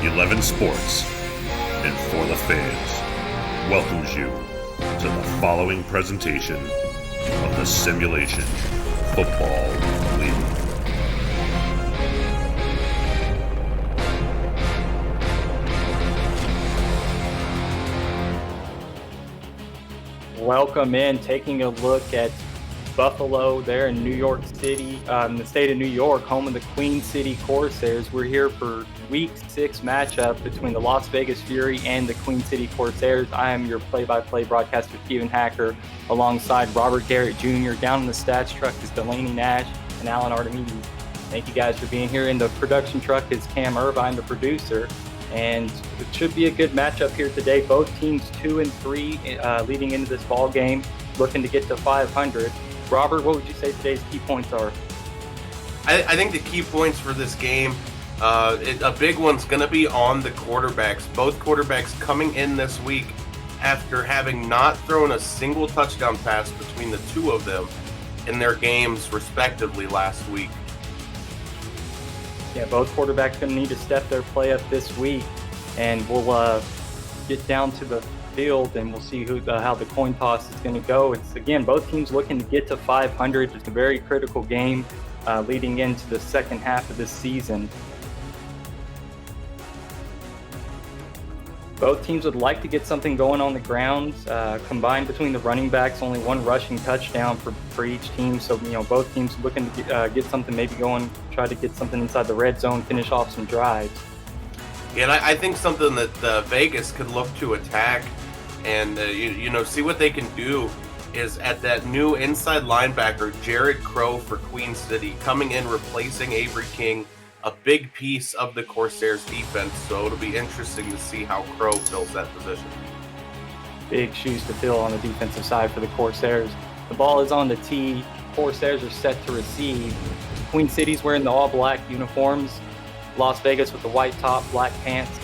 11 Sports and For the Fans welcomes you to the following presentation of the Simulation Football League. Welcome in, taking a look at Buffalo there in New York City, in the state of New York, home of the Queen City Corsairs. We're here for Week 6 matchup between the Las Vegas Fury and the Queen City Corsairs. I am your play-by-play broadcaster, Steven Hacker, alongside Robert Garrett Jr. Down in the stats truck is Delaney Nash and Alan Artemides. Thank you guys for being here. In the production truck is Cam Irvine, the producer. And it should be a good matchup here today. Both teams 2-3 leading into this ball game, looking to get to 500. Robert, what would you say today's key points are? I think the key points for this game, a big one's going to be on the quarterbacks. Both quarterbacks coming in this week after having not thrown a single touchdown pass between the two of them in their games respectively last week. Yeah, both quarterbacks going to need to step their play up this week, and we'll get down to the field and we'll see how the coin toss is going to go. It's, again, both teams looking to get to 500. It's a very critical game leading into the second half of this season. Both teams would like to get something going on the ground. Combined between the running backs, only one rushing touchdown for each team. So, both teams looking to get something maybe going, try to get something inside the red zone, finish off some drives. Yeah, and I think something that Vegas could look to attack and, see what they can do is at that new inside linebacker, Jared Crow for Queen City, coming in, replacing Avery King, a big piece of the Corsairs defense, so it'll be interesting to see how Crow fills that position. Big shoes to fill on the defensive side for the Corsairs. The ball is on the tee. Corsairs are set to receive. Queen City's wearing the all-black uniforms. Las Vegas with the white top, black pants.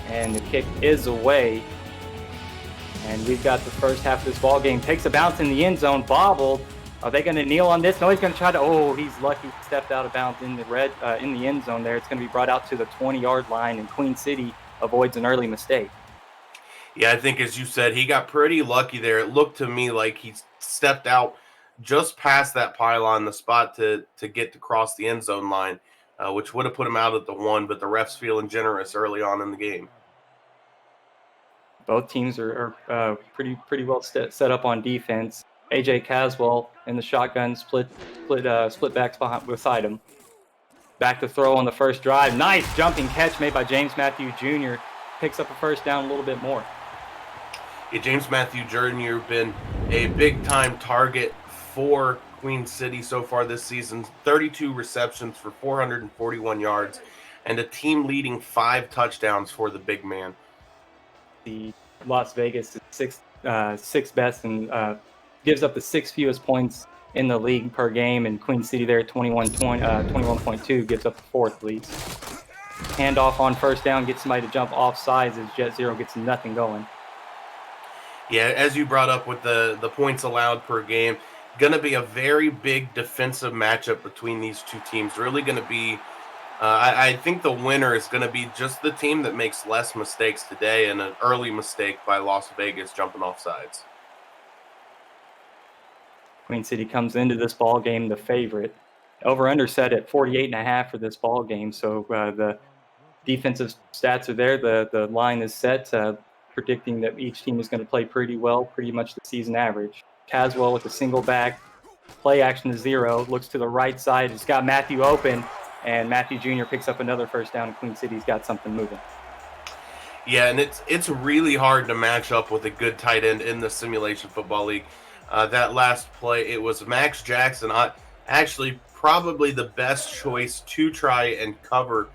And the kick is away. And we've got the first half of this ball game. Takes a bounce in the end zone, bobbled. Are they going to kneel on this? No, he's going to try to. Oh, he's lucky. Stepped out of bounds in the end zone there. It's going to be brought out to the 20-yard line, and Queen City avoids an early mistake. Yeah, I think, as you said, he got pretty lucky there. It looked to me like he stepped out just past that pylon, the spot to get to cross the end zone line, which would have put him out at the 1, but the refs feeling generous early on in the game. Both teams are pretty well set up on defense. AJ Caswell in the shotgun split backs beside him. Back to throw on the first drive. Nice jumping catch made by James Matthew Jr. Picks up a first down a little bit more. Yeah, James Matthew Jr. been a big-time target for Queen City so far this season. 32 receptions for 441 yards and a team-leading 5 touchdowns for the big man. The Las Vegas is sixth best and gives up the 6th fewest points in the league per game, and Queen City there at 21.2 gives up the 4th least. Handoff on first down, gets somebody to jump off sides as Jet Zero gets nothing going. Yeah, as you brought up with the points allowed per game, going to be a very big defensive matchup between these two teams. Really going to be, I think the winner is going to be just the team that makes less mistakes today, and an early mistake by Las Vegas jumping off sides. Queen City comes into this ball game the favorite. Over-under set at 48.5 for this ball game, so the defensive stats are there. The line is set, predicting that each team is going to play pretty well, pretty much the season average. Caswell with a single back, play action to 0, looks to the right side. It's got Matthew open, and Matthew Jr. picks up another first down, and Queen City's got something moving. Yeah, and it's really hard to match up with a good tight end in the Simulation Football League. That last play, it was Max Jackson. Actually, probably the best choice to try and cover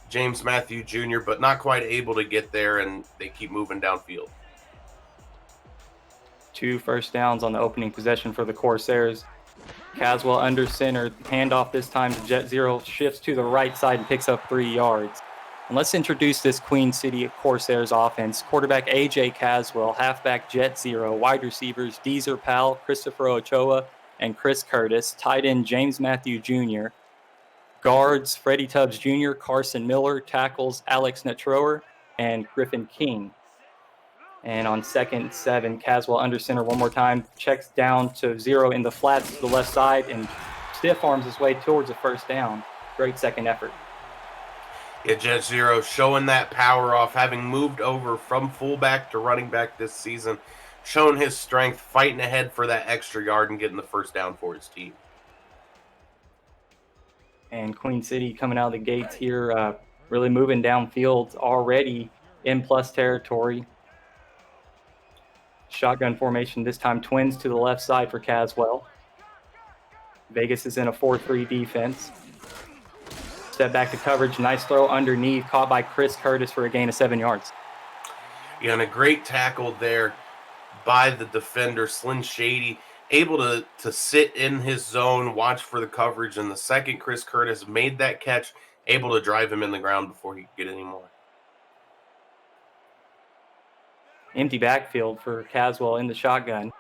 James Matthew Jr., but not quite able to get there, and they keep moving downfield. 2 first downs on the opening possession for the Corsairs. Caswell under center, handoff this time to Jet Zero, shifts to the right side and picks up 3 yards. And let's introduce this Queen City Corsairs offense. Quarterback AJ Caswell, halfback Jet Zero, wide receivers Deezer Powell, Christopher Ochoa, and Chris Curtis. Tight end James Matthew Jr. Guards, Freddie Tubbs Jr., Carson Miller. Tackles, Alex Netrower and Griffin King. And on 2nd and 7, Caswell under center one more time, checks down to 0 in the flats to the left side and stiff arms his way towards a first down. Great second effort. Yeah, Jet Zero showing that power off, having moved over from fullback to running back this season, showing his strength, fighting ahead for that extra yard and getting the first down for his team. And Queen City coming out of the gates here, really moving downfield, already in plus territory. Shotgun formation this time, twins to the left side for Caswell. Vegas is in a 4-3 defense. Step back to coverage, nice throw underneath, caught by Chris Curtis for a gain of 7 yards. Yeah, and a great tackle there by the defender, Slyn Shady, able to sit in his zone, watch for the coverage, and the second Chris Curtis made that catch, able to drive him in the ground before he could get any more. Empty backfield for Caswell in the shotgun.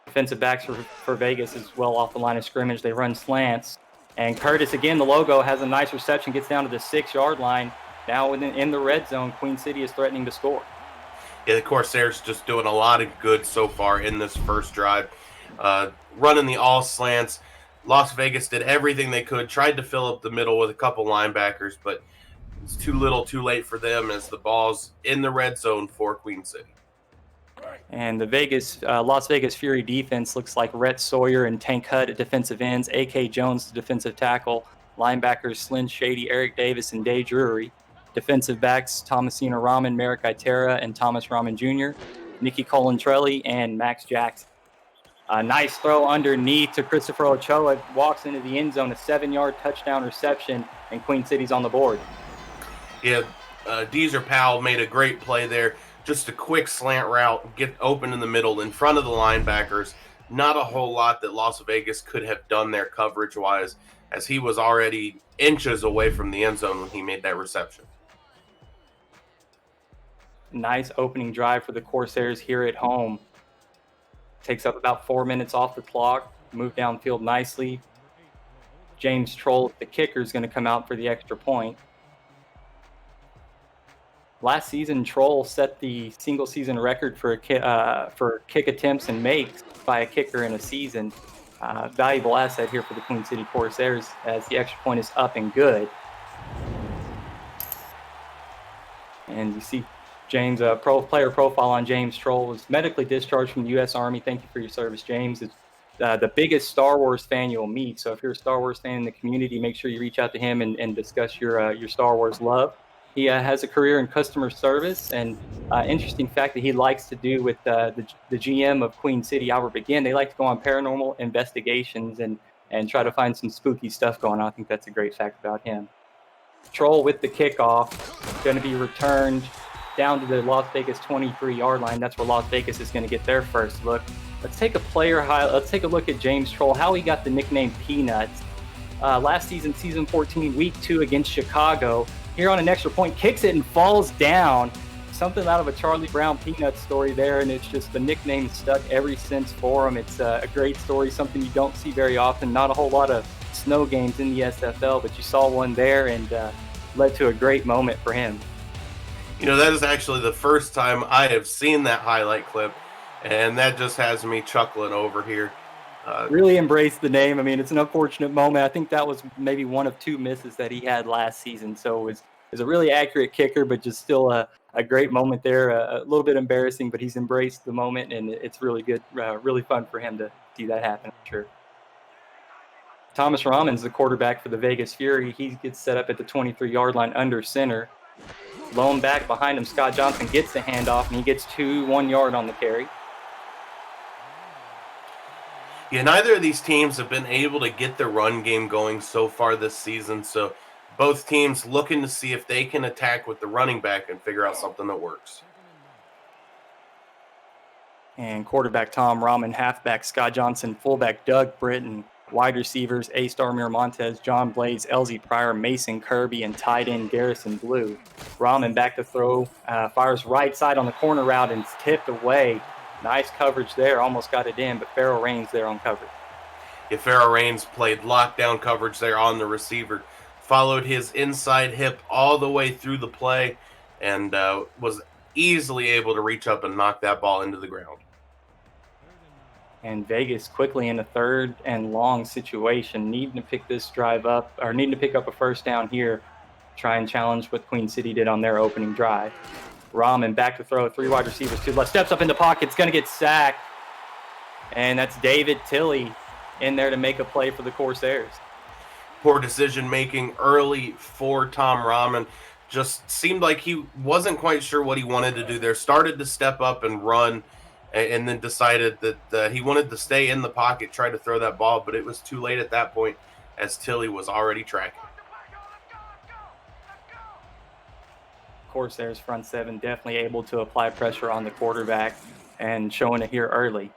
Defensive backs for Vegas is well off the line of scrimmage. They run slants. And Curtis, again, the logo, has a nice reception, gets down to the 6-yard line. Now in the red zone, Queen City is threatening to score. Yeah, the Corsairs just doing a lot of good so far in this first drive. Running the all slants. Las Vegas did everything they could, tried to fill up the middle with a couple linebackers, but it's too little too late for them as the ball's in the red zone for Queen City. And the Las Vegas Fury defense looks like Rhett Sawyer and Tank Hutt at defensive ends, A.K. Jones, the defensive tackle, linebackers Slyn Shady, Eric Davis, and Day Drury. Defensive backs Thomasina Rahman, Merrick Itera, and Thomas Rahman Jr., Nicky Colantrelli, and Max Jackson. A nice throw underneath to Christopher Ochoa, walks into the end zone, a 7-yard touchdown reception, and Queen City's on the board. Yeah, Deezer Powell made a great play there. Just a quick slant route, get open in the middle in front of the linebackers. Not a whole lot that Las Vegas could have done there coverage-wise, as he was already inches away from the end zone when he made that reception. Nice opening drive for the Corsairs here at home. Takes up about 4 minutes off the clock. Move downfield nicely. James Troll, the kicker, is going to come out for the extra point. Last season, Troll set the single-season record for kick attempts and makes by a kicker in a season. Valuable asset here for the Queen City Corsairs as the extra point is up and good. And you see James, player profile on James Troll, was medically discharged from the U.S. Army. Thank you for your service, James. It's the biggest Star Wars fan you'll meet. So if you're a Star Wars fan in the community, make sure you reach out to him and discuss your Star Wars love. He has a career in customer service, and interesting fact that he likes to do with the GM of Queen City, Albert McGinn. They like to go on paranormal investigations and try to find some spooky stuff going on. I think that's a great fact about him. Troll with the kickoff, going to be returned down to the Las Vegas 23-yard line. That's where Las Vegas is going to get their first look. Let's take a look at James Troll, how he got the nickname Peanuts. Last season, season 14, week 2 against Chicago. Here on an extra point, kicks it and falls down. Something out of a Charlie Brown Peanuts story there, and it's just the nickname stuck ever since for him. It's a great story, something you don't see very often. Not a whole lot of snow games in the SFL, but you saw one there and led to a great moment for him. You know, that is actually the first time I have seen that highlight clip, and that just has me chuckling over here. Really embraced the name. I mean, it's an unfortunate moment. I think that was maybe one of 2 misses that he had last season. So it was a really accurate kicker, but just still a great moment there. A little bit embarrassing, but he's embraced the moment, and it's really good, really fun for him to see that happen, I'm sure. Thomas Rahman's the quarterback for the Vegas Fury. He gets set up at the 23-yard line under center. Lone back behind him, Scott Johnson gets the handoff, and he gets 1 yard on the carry. Yeah, neither of these teams have been able to get the run game going so far this season, so both teams looking to see if they can attack with the running back and figure out something that works. And quarterback Tom Rahman, halfback Scott Johnson, fullback Doug Britton, wide receivers A-Star Miramontes, John Blaze, LZ Pryor, Mason Kirby, and tight end Garrison Blue. Rahman back to throw, fires right side on the corner route and tipped away. Nice coverage there, almost got it in, but Farrell Raines there on coverage. Ifera Reigns played lockdown coverage there on the receiver, followed his inside hip all the way through the play, and was easily able to reach up and knock that ball into the ground. And Vegas quickly in a 3rd and long situation, needing to pick this drive up, or needing to pick up a first down here, try and challenge what Queen City did on their opening drive. Rahman back to throw, 3 wide receivers to the left, steps up in the pocket, it's going to get sacked. And that's David Tilley in there to make a play for the Corsairs. Poor decision making early for Tom Rahman. Just seemed like he wasn't quite sure what he wanted to do there. Started to step up and run, and then decided that he wanted to stay in the pocket, try to throw that ball, but it was too late at that point as Tilley was already tracking. Corsairs front 7 definitely able to apply pressure on the quarterback and showing it here early.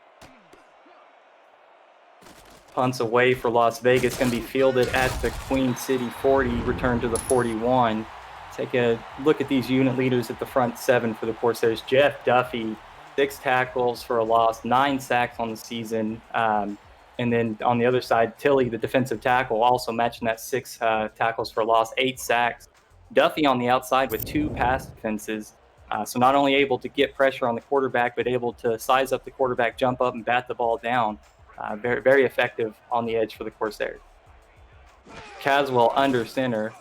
Punts away for Las Vegas, going to be fielded at the Queen City 40, return to the 41. Take a look at these unit leaders at the front 7 for the Corsairs. Jeff Duffy, 6 tackles for a loss, 9 sacks on the season. And then on the other side, Tilley, the defensive tackle, also matching that 6 tackles for a loss, 8 sacks. Duffy on the outside with 2 pass defenses. So not only able to get pressure on the quarterback, but able to size up the quarterback, jump up and bat the ball down. Very, very effective on the edge for the Corsairs. Caswell under center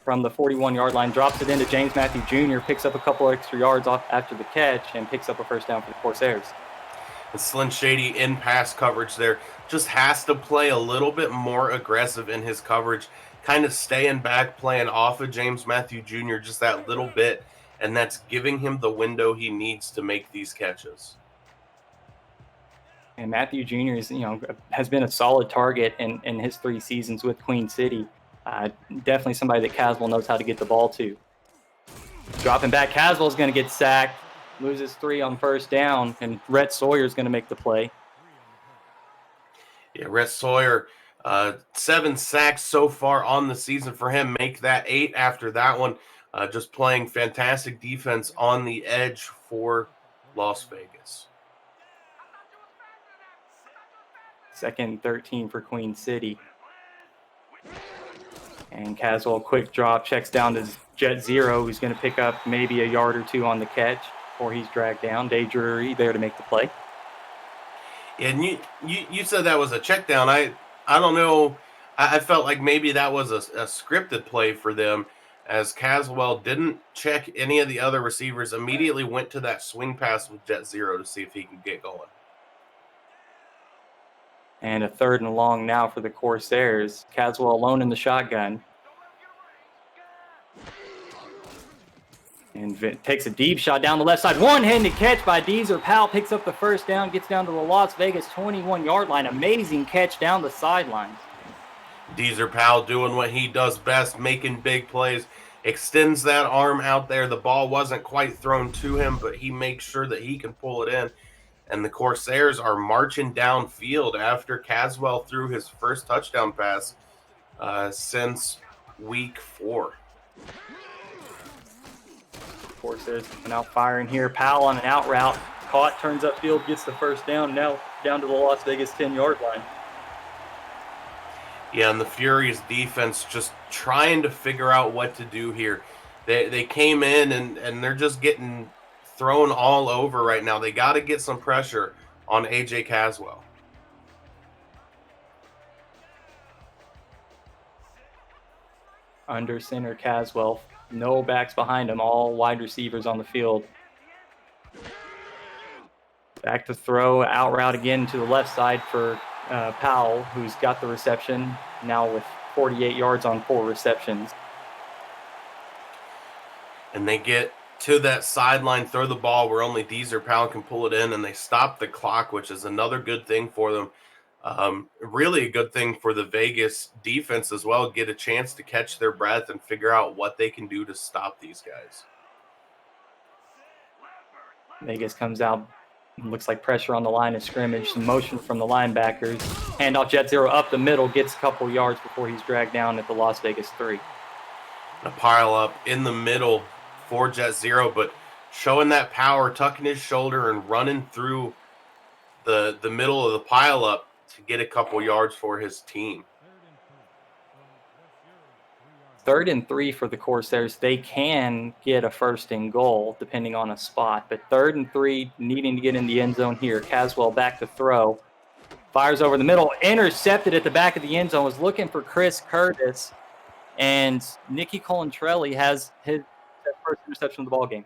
from the 41-yard line, drops it into James Matthew Jr., picks up a couple extra yards off after the catch, and picks up a first down for the Corsairs. And Slyn Shady in pass coverage there just has to play a little bit more aggressive in his coverage, kind of staying back, playing off of James Matthew Jr. just that little bit, and that's giving him the window he needs to make these catches. And Matthew Jr. has been a solid target in his 3 seasons with Queen City. Definitely somebody that Caswell knows how to get the ball to. Dropping back, Caswell's going to get sacked, loses 3 on first down, and Rhett Sawyer's going to make the play. Yeah, Rhett Sawyer, 7 sacks so far on the season for him. Make that 8 after that one. Just playing fantastic defense on the edge for Las Vegas. 2nd and 13 for Queen City. And Caswell, quick drop, checks down to Jet Zero, who's going to pick up maybe a yard or 2 on the catch before he's dragged down. Day Drury there to make the play. And you said that was a check down. I don't know. I felt like maybe that was a scripted play for them, as Caswell didn't check any of the other receivers, immediately went to that swing pass with Jet Zero to see if he could get going. And a 3rd and long now for the Corsairs. Caswell alone in the shotgun. And takes a deep shot down the left side. One-handed catch by Deezer Powell. Picks up the first down. Gets down to the Las Vegas 21-yard line. Amazing catch down the sidelines. Deezer Powell doing what he does best, making big plays. Extends that arm out there. The ball wasn't quite thrown to him, but he makes sure that he can pull it in. And the Corsairs are marching downfield after Caswell threw his first touchdown pass since week 4. Corsairs coming out firing here. Powell on an out route. Caught, turns upfield, gets the first down. Now down to the Las Vegas 10-yard line. Yeah, and the Furies defense just trying to figure out what to do here. They came in and they're just getting thrown all over right now. They got to get some pressure on AJ Caswell. Under center Caswell. No backs behind him. All wide receivers on the field. Back to throw. Out route again to the left side for Powell, who's got the reception now with 48 yards on 4 receptions. And they get to that sideline, throw the ball where only Deezer Powell can pull it in, and they stop the clock, which is another good thing for them. Really a good thing for the Vegas defense as well. Get a chance to catch their breath and figure out what they can do to stop these guys. Vegas comes out. Looks like pressure on the line of scrimmage. Some motion from the linebackers. Handoff Jet Zero up the middle. Gets a couple yards before he's dragged down at the Las Vegas 3. A pile up in the middle for Jet Zero, but showing that power, tucking his shoulder and running through the middle of the pile up to get a couple yards for his team. 3rd and 3 for the Corsairs. They can get a 1st and goal depending on a spot, but 3rd and 3, needing to get in the end zone here. Caswell back to throw. Fires over the middle, intercepted at the back of the end zone, was looking for Chris Curtis, and Nicky Colantrelli has his first interception of the ball game.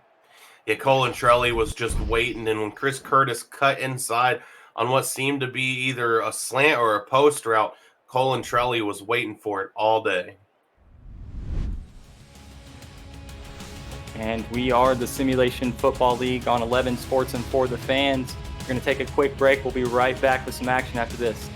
Yeah, Colantrelli was just waiting, and when Chris Curtis cut inside on what seemed to be either a slant or a post route, Colantrelli was waiting for it all day. And we are the Simulation Football League on 11 Sports and for the fans. We're going to take a quick break. We'll be right back with some action after this.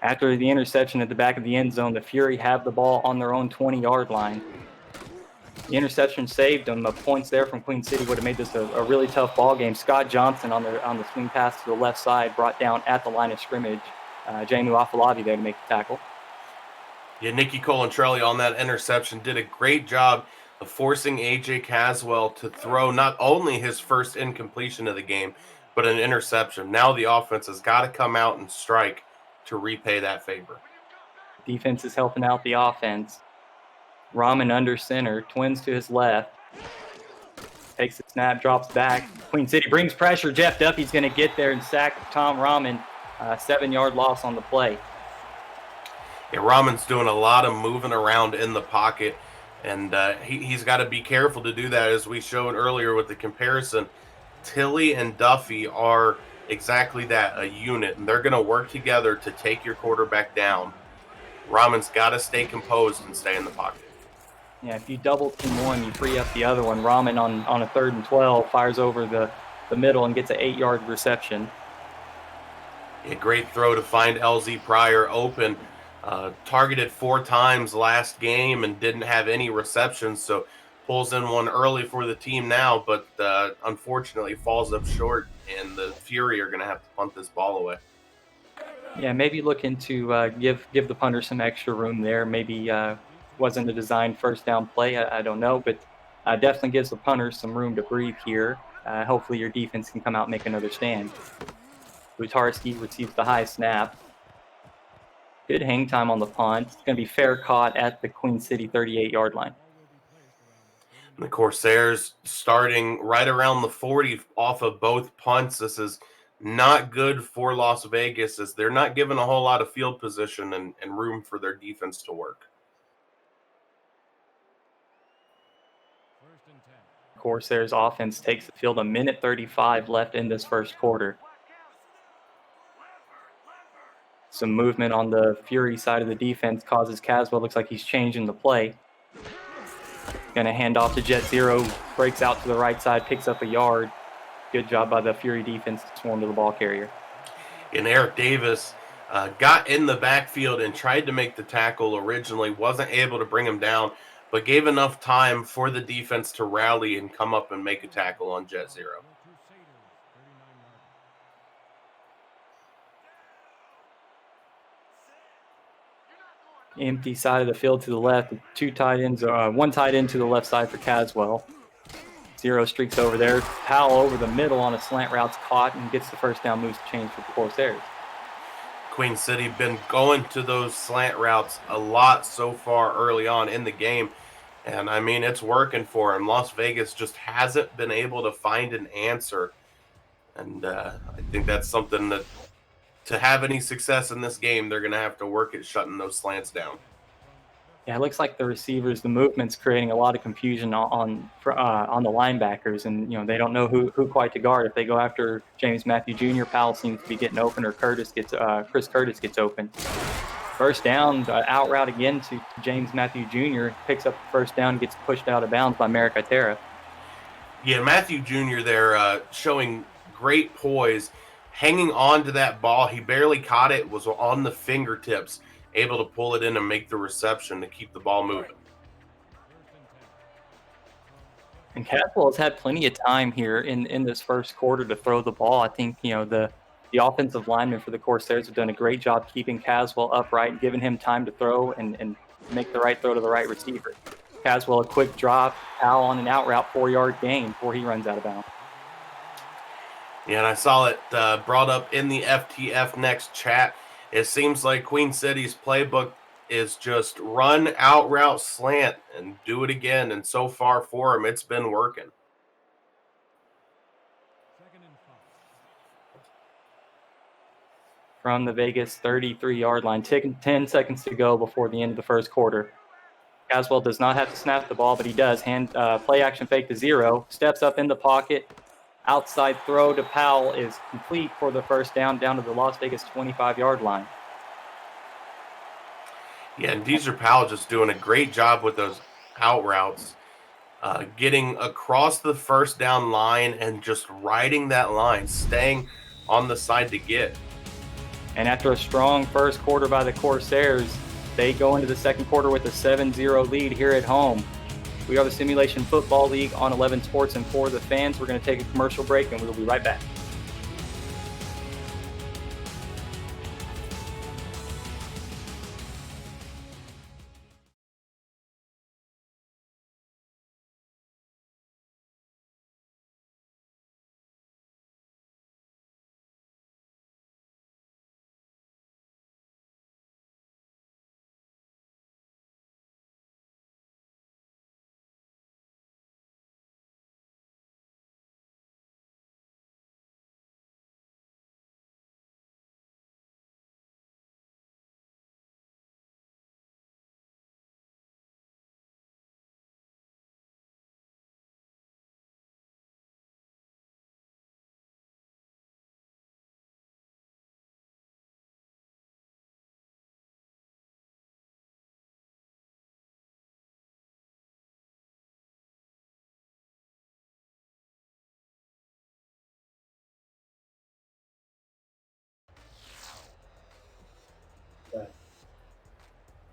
After the interception at the back of the end zone, the Fury have the ball on their own 20-yard line. The interception saved them. Points there from Queen City would have made this a really tough ball game. Scott Johnson on the swing pass to the left side brought down at the line of scrimmage. Jamie Wafalabi there to make the tackle. Yeah, Nicky Colantrelli on that interception did a great job of forcing A.J. Caswell to throw not only his first incompletion of the game, but an interception. Now the offense has got to come out and strike to repay that favor. Defense is helping out the offense. Rahman under center, twins to his left. Takes the snap, drops back. Queen City brings pressure. Jeff Duffy's going to get there and sack Tom Rahman. 7-yard loss on the play. Yeah, Rahman's doing a lot of moving around in the pocket, and he's got to be careful to do that, as we showed earlier with the comparison. Tilley and Duffy are exactly that, a unit, and they're going to work together to take your quarterback down. Rahman's got to stay composed and stay in the pocket. Yeah, if you double team one, you free up the other one. Rahman on a 3rd and 12 fires over the middle and gets an 8-yard reception. A great throw to find LZ Pryor open. Targeted 4 times last game and didn't have any receptions, so pulls in one early for the team now, but unfortunately falls up short, and the Fury are going to have to punt this ball away. Yeah, maybe look into give the punter some extra room there. Maybe wasn't a designed first down play. I don't know, but definitely gives the punter some room to breathe here. Hopefully your defense can come out and make another stand. Butarski receives the high snap. Good hang time on the punt. It's going to be fair caught at the Queen City 38-yard line. The Corsairs starting right around the 40 off of both punts. This is not good for Las Vegas, as they're not given a whole lot of field position and room for their defense to work. Corsairs offense takes the field, 1:35 left in this first quarter. Some movement on the Fury side of the defense causes Caswell, looks like he's changing the play. Going to hand off to Jet Zero, breaks out to the right side, picks up a yard. Good job by the Fury defense to swarm to the ball carrier. And Eric Davis got in the backfield and tried to make the tackle originally, wasn't able to bring him down, but gave enough time for the defense to rally and come up and make a tackle on Jet Zero. Empty side of the field to the left. 2 tight ends, 1 tight end to the left side for Caswell. Zero streaks over there. Powell over the middle on a slant route's caught and gets the first down, moves to change for the Corsairs. Queen City been going to those slant routes a lot so far early on in the game. And I mean, it's working for him. Las Vegas just hasn't been able to find an answer. And I think that's something that to have any success in this game, they're going to have to work at shutting those slants down. Yeah, it looks like the receivers, the movement's creating a lot of confusion on the linebackers, and they don't know who quite to guard. If they go after James Matthew Jr., Powell seems to be getting open, or Chris Curtis gets open. First down, out route again to James Matthew Jr., picks up the first down, gets pushed out of bounds by Merrick Atera. Yeah, Matthew Jr. there showing great poise, hanging on to that ball. He barely caught it, was on the fingertips, able to pull it in and make the reception to keep the ball moving. And Caswell has had plenty of time here in this first quarter to throw the ball. I think, the offensive linemen for the Corsairs have done a great job keeping Caswell upright and giving him time to throw and make the right throw to the right receiver. Caswell, a quick drop, Powell on an out route, 4-yard gain before he runs out of bounds. Yeah, and I saw it brought up in the FTF Next chat. It seems like Queen City's playbook is just run, out route, slant, and do it again. And so far for him, it's been working. From the Vegas 33-yard line, 10 seconds to go before the end of the first quarter. Caswell does not have to snap the ball, but he does. Play action fake to zero, steps up in the pocket. Outside throw to Powell is complete for the first down to the Las Vegas 25-yard line. Yeah, and Deezer Powell just doing a great job with those out routes, getting across the first down line and just riding that line, staying on the side to get. And after a strong first quarter by the Corsairs, they go into the second quarter with a 7-0 lead here at home. We are the Simulation Football League on 11 Sports and for the fans. We're going to take a commercial break and we'll be right back.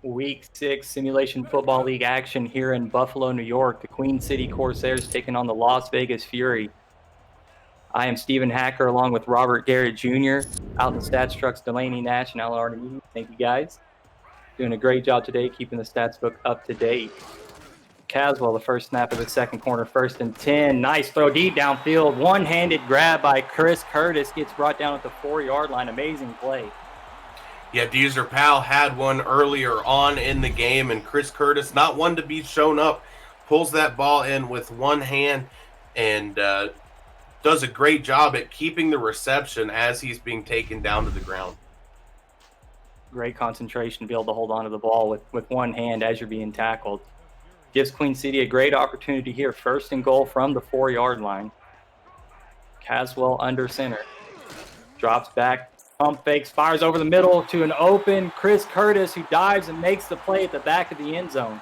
Week 6 Simulation Football League action here in Buffalo, New York. The Queen City Corsairs taking on the Las Vegas Fury. I am Stephen Hacker along with Robert Garrett Jr., out in the stats trucks, Delaney Nash, and Alan Arnemy. Thank you guys. Doing a great job today keeping the stats book up to date. Caswell, the first snap of the second corner, 1st and 10. Nice throw deep downfield. One-handed grab by Chris Curtis, gets brought down at the 4-yard line. Amazing play. Yeah, Deezer Powell had one earlier on in the game, and Chris Curtis, not one to be shown up, pulls that ball in with one hand and does a great job at keeping the reception as he's being taken down to the ground. Great concentration to be able to hold on to the ball with one hand as you're being tackled. Gives Queen City a great opportunity here. 1st and goal from the 4-yard line. Caswell under center. Drops back, pump fakes, fires over the middle to an open Chris Curtis, who dives and makes the play at the back of the end zone.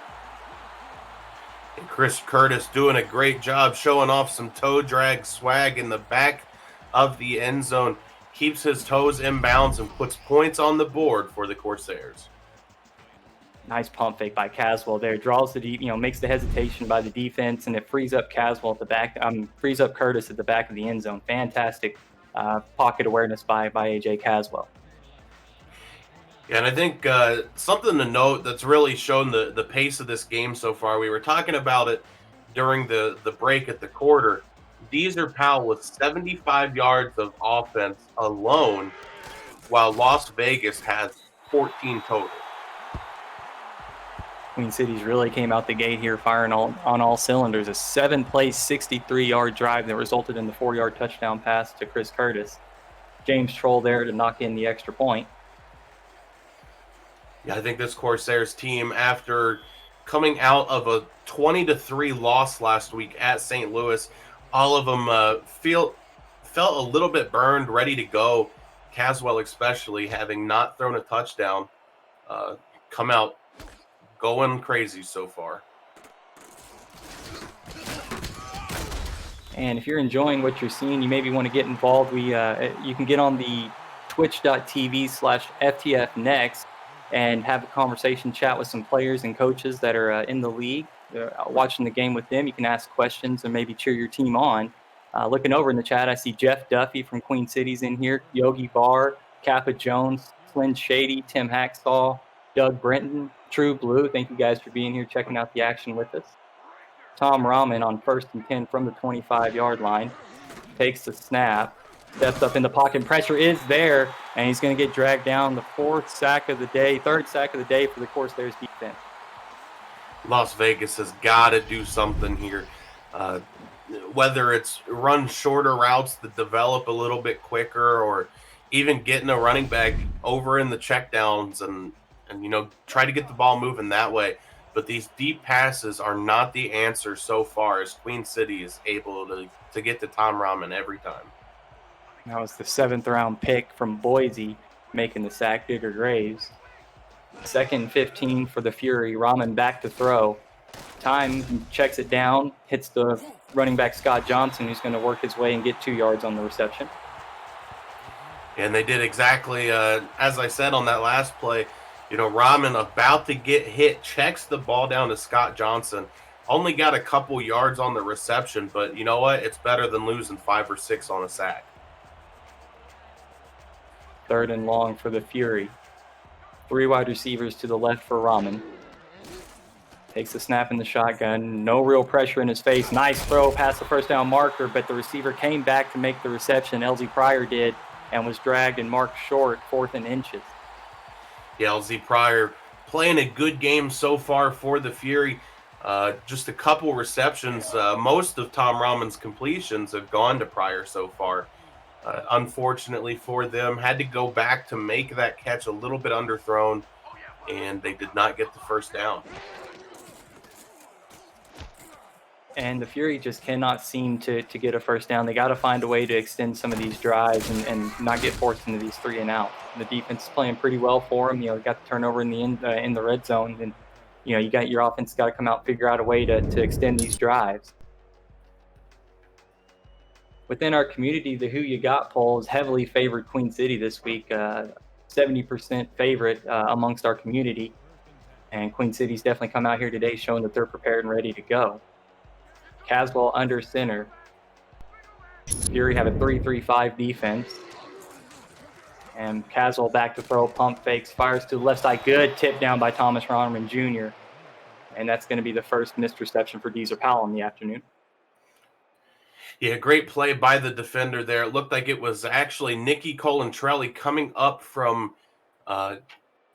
And Chris Curtis doing a great job showing off some toe drag swag in the back of the end zone. Keeps his toes in bounds and puts points on the board for the Corsairs. Nice pump fake by Caswell there. Draws the makes the hesitation by the defense, and it frees up Caswell at the back. Frees up Curtis at the back of the end zone. Fantastic pocket awareness by AJ Caswell. Yeah, and I think something to note that's really shown the pace of this game so far. We were talking about it during the break at the quarter. Deezer Powell with 75 yards of offense alone, while Las Vegas has 14 total. Queen City's really came out the gate here firing on all cylinders. A 7-play, 63-yard drive that resulted in the 4-yard touchdown pass to Chris Curtis. James Troll there to knock in the extra point. Yeah, I think this Corsairs team, after coming out of a 20-3 loss last week at St. Louis, all of them felt a little bit burned, ready to go. Caswell especially, having not thrown a touchdown, come out going crazy so far. And if you're enjoying what you're seeing, you maybe want to get involved. You can get on the twitch.tv/FTF Next and have a conversation, chat with some players and coaches that are in the league. Watching the game with them, you can ask questions and maybe cheer your team on. Looking over in the chat, I see Jeff Duffy from Queen City's in here, Yogi Barr, Kappa Jones, Flynn Shady, Tim Hacksaw, Doug Brenton, True Blue. Thank you guys for being here, checking out the action with us. Tom Rahman on 1st and 10 from the 25-yard line. Takes the snap, steps up in the pocket. Pressure is there, and he's going to get dragged down. The third sack of the day for the Corsairs defense. Las Vegas has got to do something here. Whether it's run shorter routes that develop a little bit quicker, or even getting a running back over in the checkdowns and try to get the ball moving that way. But these deep passes are not the answer so far, as Queen City is able to get to Tom Rahman every time. That was the 7th-round pick from Boise making the sack, Digger Graves. 2nd and 15 for the Fury. Rahman back to throw. Time checks it down, hits the running back Scott Johnson, who's going to work his way and get 2 yards on the reception. And they did exactly as I said on that last play. Rahman about to get hit, checks the ball down to Scott Johnson. Only got a couple yards on the reception, but you know what? It's better than losing 5 or 6 on a sack. 3rd and long for the Fury. 3 wide receivers to the left for Rahman. Takes the snap in the shotgun. No real pressure in his face. Nice throw past the first down marker, but the receiver came back to make the reception. LZ Pryor did, and was dragged and marked short, 4th and inches. Yeah, LZ Pryor playing a good game so far for the Fury. Just a couple receptions. Most of Tom Rahman's completions have gone to Pryor so far. Unfortunately for them, had to go back to make that catch a little bit underthrown, and they did not get the first down. And the Fury just cannot seem to get a first down. They got to find a way to extend some of these drives and not get forced into these 3 and out. The defense is playing pretty well for them. Got the turnover in the red zone, and you got your offense got to come out and figure out a way to extend these drives. Within our community, the Who You Got poll has heavily favored Queen City this week. 70% favorite amongst our community, and Queen City's definitely come out here today showing that they're prepared and ready to go. Caswell under center. Fury have a 3-3-5 defense. And Caswell back to throw, pump fakes, fires to the left side. Good tip down by Thomas Rahman Jr. And that's going to be the first missed reception for Deezer Powell in the afternoon. Yeah, great play by the defender there. It looked like it was actually Nicky Colantrelli coming up from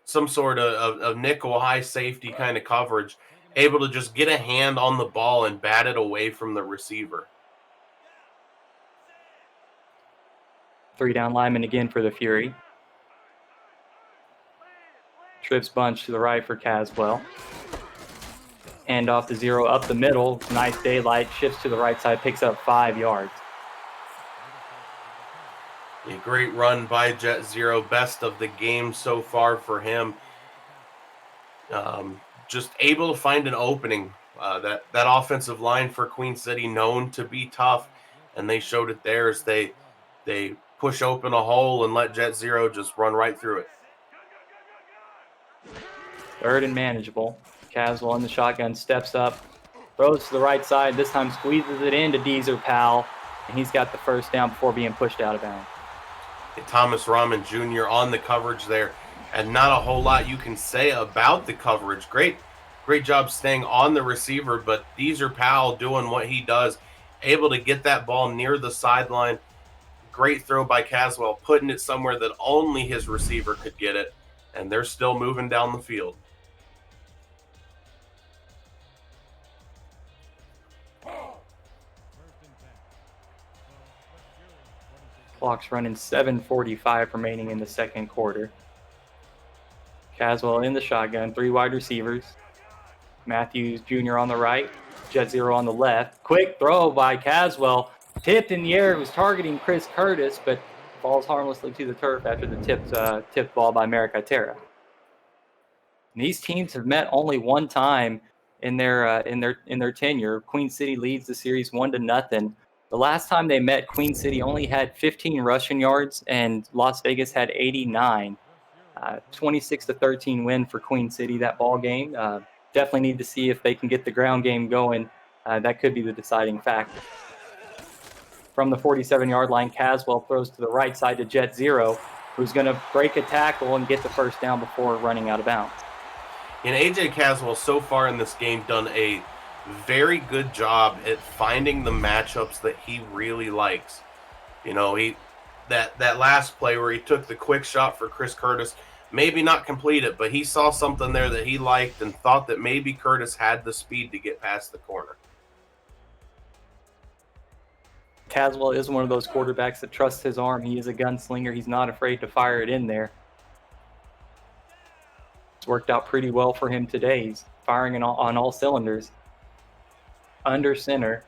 some sort of nickel high safety kind of coverage, able to just get a hand on the ball and bat it away from the receiver. 3 down linemen again for the Fury. Trips bunch to the right for Caswell. Hand off to 0 up the middle. Nice daylight. Shifts to the right side. Picks up 5 yards. A great run by Jet Zero. Best of the game so far for him. Just able to find an opening. That offensive line for Queen City, known to be tough, and they showed it there as they push open a hole and let Jet Zero just run right through it. 3rd and manageable. Caswell in the shotgun, steps up, throws to the right side. This time squeezes it into Deezer Powell, and he's got the first down before being pushed out of bounds. Thomas Rahman Jr. on the coverage there, and not a whole lot you can say about the coverage. Great job staying on the receiver, but Deezer Powell doing what he does, able to get that ball near the sideline. Great throw by Caswell, putting it somewhere that only his receiver could get it, and they're still moving down the field. Clock's running 7:45 remaining in the second quarter. Caswell in the shotgun, 3 wide receivers. Matthews Jr. on the right, Jet Zero on the left. Quick throw by Caswell. Tipped in the air. It was targeting Chris Curtis, but falls harmlessly to the turf after the tipped ball by Merrick Itera. These teams have met only one time in their tenure. Queen City leads the series 1-0. The last time they met, Queen City only had 15 rushing yards, and Las Vegas had 89. 26-13 win for Queen City that ball game. Definitely need to see if they can get the ground game going. That could be the deciding factor. From the 47-yard line, Caswell throws to the right side to Jet Zero, who's going to break a tackle and get the first down before running out of bounds. And AJ Caswell so far in this game done a very good job at finding the matchups that he really likes. You know, that last play where he took the quick shot for Chris Curtis, maybe not complete it, but he saw something there that he liked and thought that maybe Curtis had the speed to get past the corner. Caswell is one of those quarterbacks that trusts his arm. He is a gunslinger. He's not afraid to fire it in there. It's worked out pretty well for him today. He's firing on all cylinders. Under center.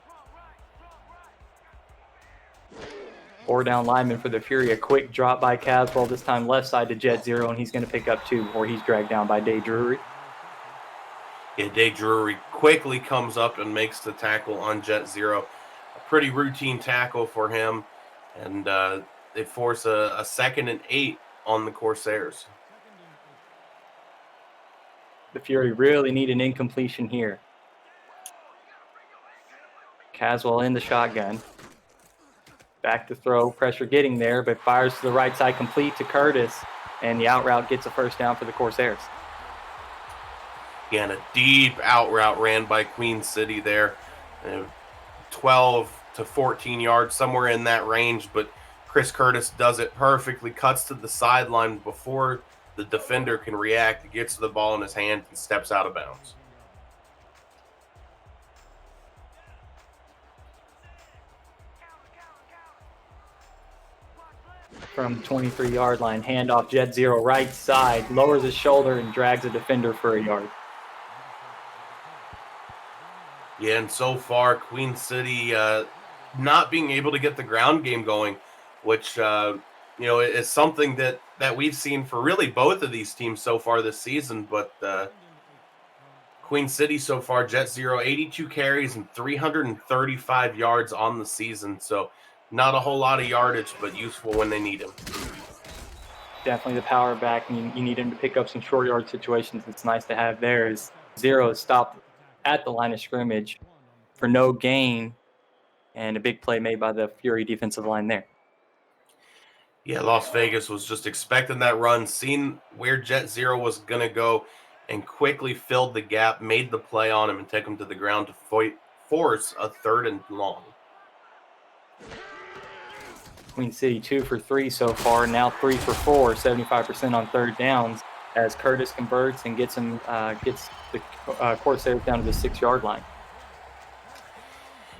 4 down lineman for the Fury. A quick drop by Caswell, this time left side to Jet Zero, and he's going to pick up 2 before he's dragged down by Day Drury. Yeah, Day Drury quickly comes up and makes the tackle on Jet Zero. A pretty routine tackle for him, and they force a 2nd and 8 on the Corsairs. The Fury really need an incompletion here. Caswell in the shotgun. Back to throw, pressure getting there, but fires to the right side, complete to Curtis, and the out route gets a first down for the Corsairs. Yeah, and a deep out route ran by Queen City there. 12 to 14 yards, somewhere in that range, but Chris Curtis does it perfectly, cuts to the sideline before the defender can react, gets the ball in his hand, and steps out of bounds. From the 23-yard line, handoff Jet Zero right side, lowers his shoulder and drags a defender for a yard. Yeah, and so far, Queen City not being able to get the ground game going, which is something that we've seen for really both of these teams so far this season. But Queen City so far, Jet Zero, 82 carries and 335 yards on the season. So not a whole lot of yardage, but useful when they need him. Definitely the power back, and you need him to pick up some short yard situations. It's nice to have there. As Zero stopped at the line of scrimmage for no gain, and a big play made by the Fury defensive line there. Yeah, Las Vegas was just expecting that run, seen where Jet Zero was going to go, and quickly filled the gap, made the play on him, and take him to the ground to force a 3rd and long. Queen City 2 for 3 so far, now 3 for 4, 75% on 3rd downs, as Curtis converts and gets the Corsairs down to the 6-yard line.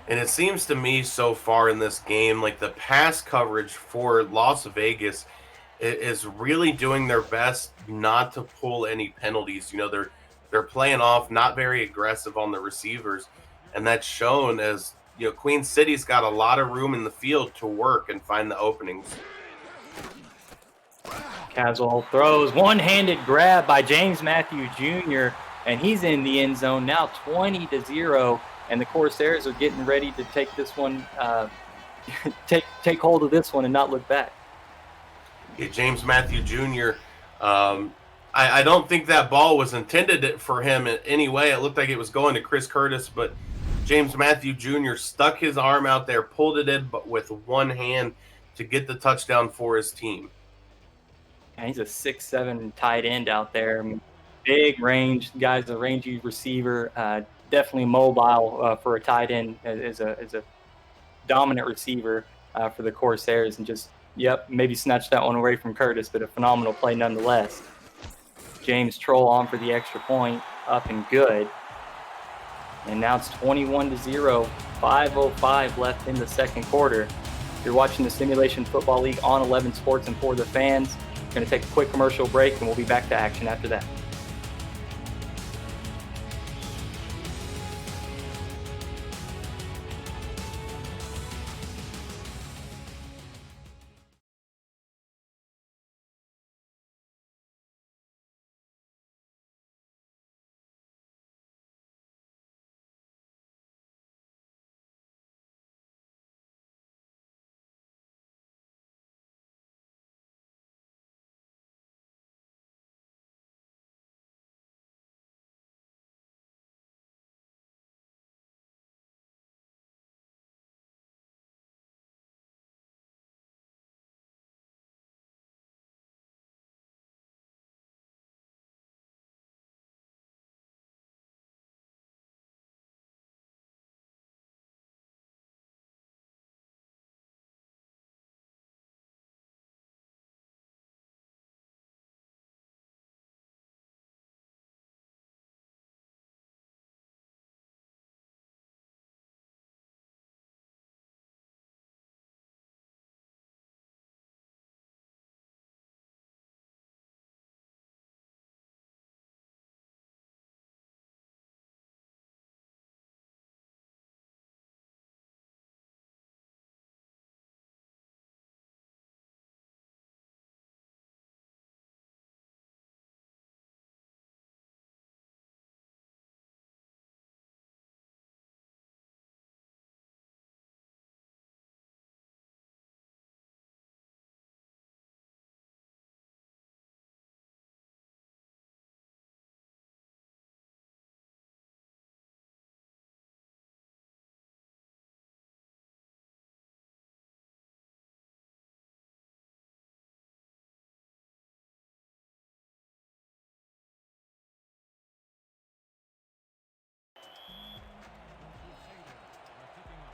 And it seems to me so far in this game, like the pass coverage for Las Vegas is really doing their best not to pull any penalties. You know, they're playing off, not very aggressive on the receivers, and that's shown as, you know, Queen City's got a lot of room in the field to work and find the openings. Caswell throws, one-handed grab by James Matthew Jr., and he's in the end zone now, 20-0, and the Corsairs are getting ready to take this one, take hold of this one and not look back. Yeah, James Matthew Jr., I don't think that ball was intended for him in any way. It looked like it was going to Chris Curtis, but James Matthew Jr. stuck his arm out there, pulled it in, but with one hand to get the touchdown for his team. And he's a 6'7" tight end out there. I mean, big range. Guy's a rangy receiver. Definitely mobile for a tight end as a dominant receiver for the Corsairs. And just, maybe snatched that one away from Curtis, but a phenomenal play nonetheless. James Troll on for the extra point, up and good. And now it's 21-0, 5:05 left in the second quarter. You're watching the Simulation Football League on 11 Sports and for the fans. We're going to take a quick commercial break, and we'll be back to action after that.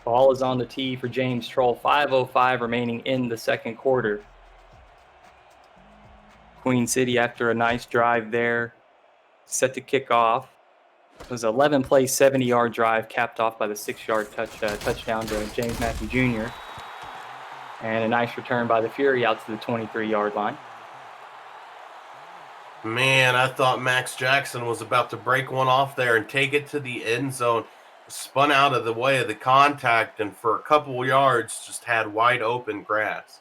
Ball is on the tee for James Troll. 5:05 remaining in the second quarter. Queen City, after a nice drive there, set to kick off. It was an 11-play, 70-yard drive capped off by the 6-yard touchdown to James Matthew Jr. And a nice return by the Fury out to the 23-yard line. Man, I thought Max Jackson was about to break one off there and take it to the end zone. Spun out of the way of the contact and for a couple yards just had wide open grass.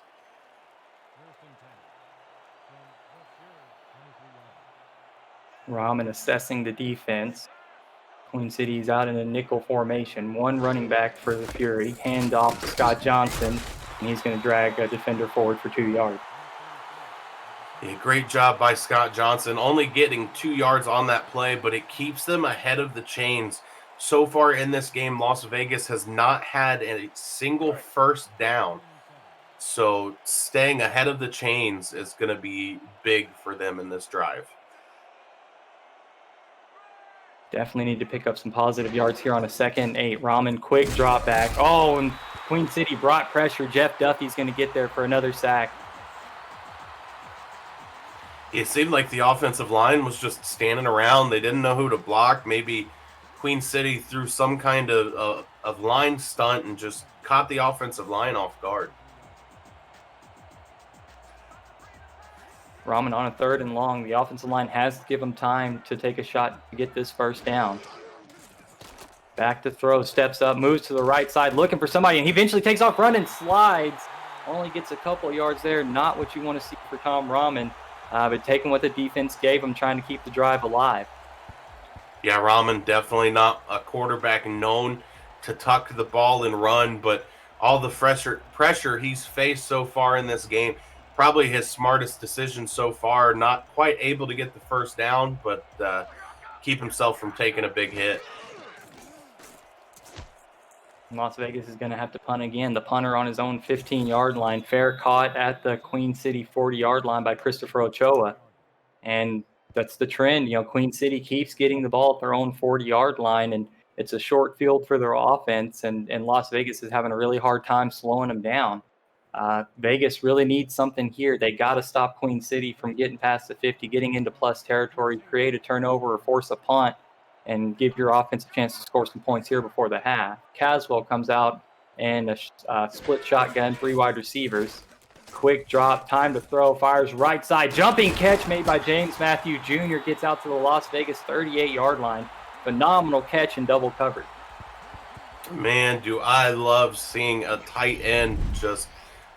Rahman assessing the defense. Queen City's out in a nickel formation. One running back for the Fury. Hand off to Scott Johnson, and he's going to drag a defender forward for 2 yards. Yeah, great job by Scott Johnson. Only getting 2 yards on that play, but it keeps them ahead of the chains. So far in this game, Las Vegas has not had a single first down. So staying ahead of the chains is going to be big for them in this drive. Definitely need to pick up some positive yards here on a 2nd and 8. Rahman, quick drop back. Oh, and Queen City brought pressure. Jeff Duffy's going to get there for another sack. It seemed like the offensive line was just standing around. They didn't know who to block. Maybe Queen City threw some kind of line stunt and just caught the offensive line off guard. Rahman on a 3rd and long. The offensive line has to give him time to take a shot to get this first down. Back to throw, steps up, moves to the right side, looking for somebody, and he eventually takes off running, slides. Only gets a couple yards there. Not what you want to see for Tom Rahman, but taking what the defense gave him, trying to keep the drive alive. Yeah, Rahman definitely not a quarterback known to tuck the ball and run, but all the pressure he's faced so far in this game, probably his smartest decision so far. Not quite able to get the first down, but keep himself from taking a big hit. Las Vegas is going to have to punt again. The punter on his own 15-yard line. Fair caught at the Queen City 40-yard line by Christopher Ochoa. And that's the trend. You know, Queen City keeps getting the ball at their own 40-yard line, and it's a short field for their offense, and Las Vegas is having a really hard time slowing them down. Vegas really needs something here. They got to stop Queen City from getting past the 50, getting into plus territory, create a turnover or force a punt, and give your offense a chance to score some points here before the half. Caswell comes out and a split shotgun, 3 wide receivers. Quick drop, time to throw, fires right side. Jumping catch made by James Matthew Jr. Gets out to the Las Vegas 38-yard line. Phenomenal catch in double coverage. Man, do I love seeing a tight end just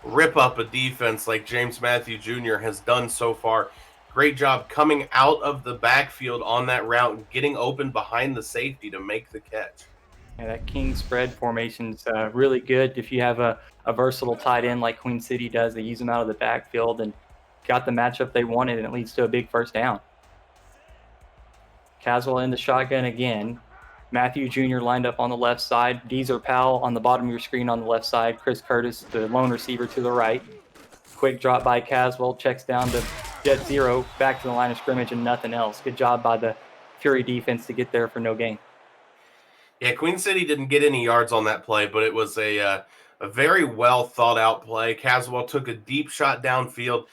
rip up a defense like James Matthew Jr. has done so far. Great job coming out of the backfield on that route and getting open behind the safety to make the catch. Yeah, that king spread formation's really good if you have a versatile tight end like Queen City does. They use them out of the backfield and got the matchup they wanted, and it leads to a big first down. Caswell in the shotgun again. Matthew Jr. lined up on the left side. Deezer Powell on the bottom of your screen on the left side. Chris Curtis, the lone receiver, to the right. Quick drop by Caswell. Checks down to Jet Zero. Back to the line of scrimmage and nothing else. Good job by the Fury defense to get there for no gain. Yeah, Queen City didn't get any yards on that play, but it was a very well thought out play. Caswell took a deep shot downfield.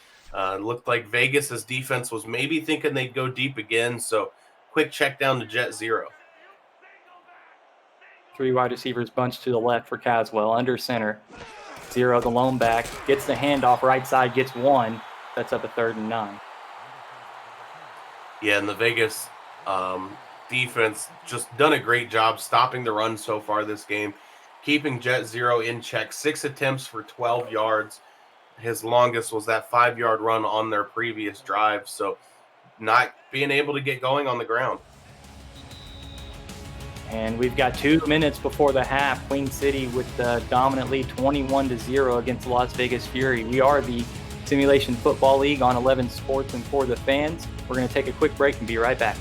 Looked like Vegas's defense was maybe thinking they'd go deep again, so quick check down to Jet Zero. 3 wide receivers bunched to the left for Caswell, under center. Zero, the lone back, gets the handoff right side, gets 1. That's up a 3rd and 9. Yeah, and the Vegas defense just done a great job stopping the run so far this game, keeping Jet Zero in check. 6 attempts for 12 yards. His longest was that 5-yard run on their previous drive, so not being able to get going on the ground. And we've got 2 minutes before the half. Queen City with the dominant lead 21-0 against the Las Vegas Fury. We are the Simulation Football League on 11 Sports and for the fans. We're going to take a quick break and be right back.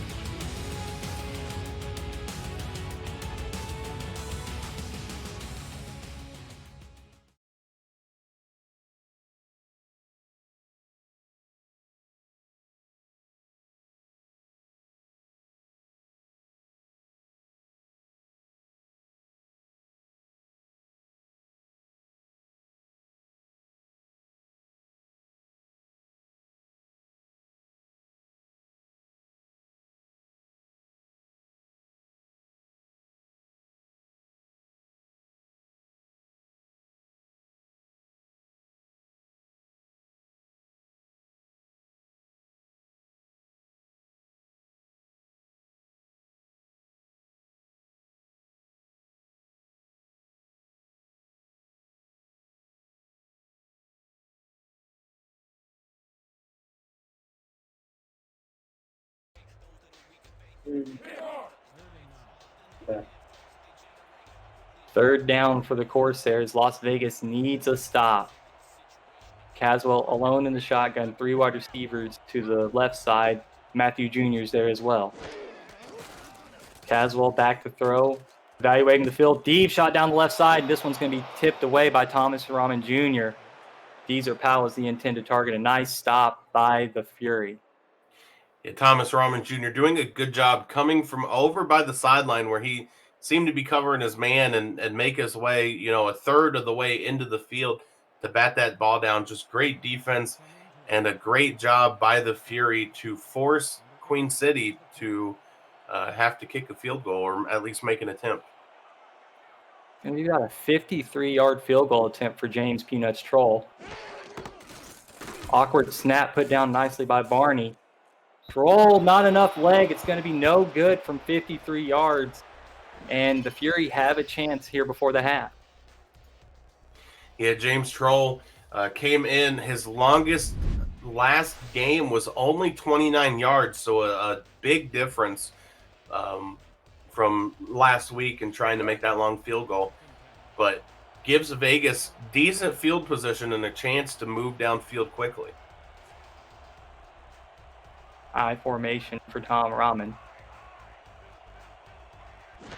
Third down for the Corsairs. Las Vegas needs a stop. Caswell alone in the shotgun, 3 wide receivers to the left side. Matthew Jr.'s there as well. Caswell back to throw, evaluating the field. Deep shot down the left side. This one's going to be tipped away by Thomas Rahman Jr. Deezer Powell is the intended target. A nice stop by the Fury. Yeah, Thomas Rahman Jr. doing a good job coming from over by the sideline where he seemed to be covering his man and make his way, a third of the way into the field to bat that ball down. Just great defense and a great job by the Fury to force Queen City to have to kick a field goal or at least make an attempt. And we've got a 53-yard field goal attempt for James Peanuts Troll. Awkward snap put down nicely by Barney. Troll, not enough leg. It's going to be no good from 53 yards. And the Fury have a chance here before the half. Yeah, James Troll came in. His longest last game was only 29 yards, so a big difference from last week and trying to make that long field goal. But gives Vegas decent field position and a chance to move downfield quickly. I formation for Tom Rahman.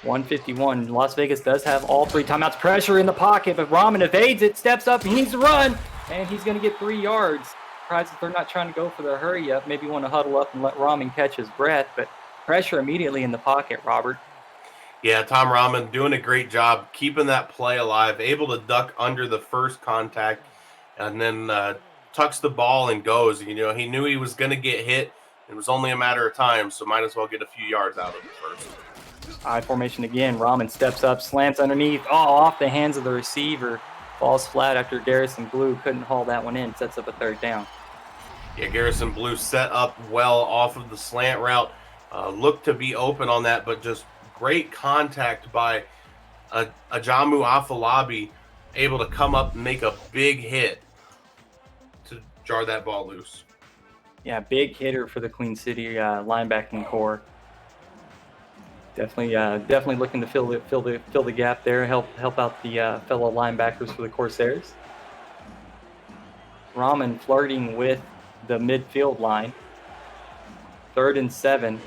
151. Las Vegas does have all 3 timeouts. Pressure in the pocket, but Rahman evades it, steps up, he needs to run, and he's going to get 3 yards. Surprised that they're not trying to go for the hurry up. Maybe want to huddle up and let Rahman catch his breath, but pressure immediately in the pocket, Robert. Yeah, Tom Rahman doing a great job keeping that play alive, able to duck under the first contact, and then tucks the ball and goes. He knew he was going to get hit. It was only a matter of time, so might as well get a few yards out of it first. I formation again. Rahman steps up, slants underneath. Oh, off the hands of the receiver. Falls flat after Garrison Blue couldn't haul that one in. Sets up a 3rd down. Yeah, Garrison Blue set up well off of the slant route. Looked to be open on that, but just great contact by Ajamu Afalabi, able to come up and make a big hit to jar that ball loose. Yeah, big hitter for the Queen City linebacking core. Definitely looking to fill the gap there, help out the fellow linebackers for the Corsairs. Rahman flirting with the midfield line. 3rd and 7,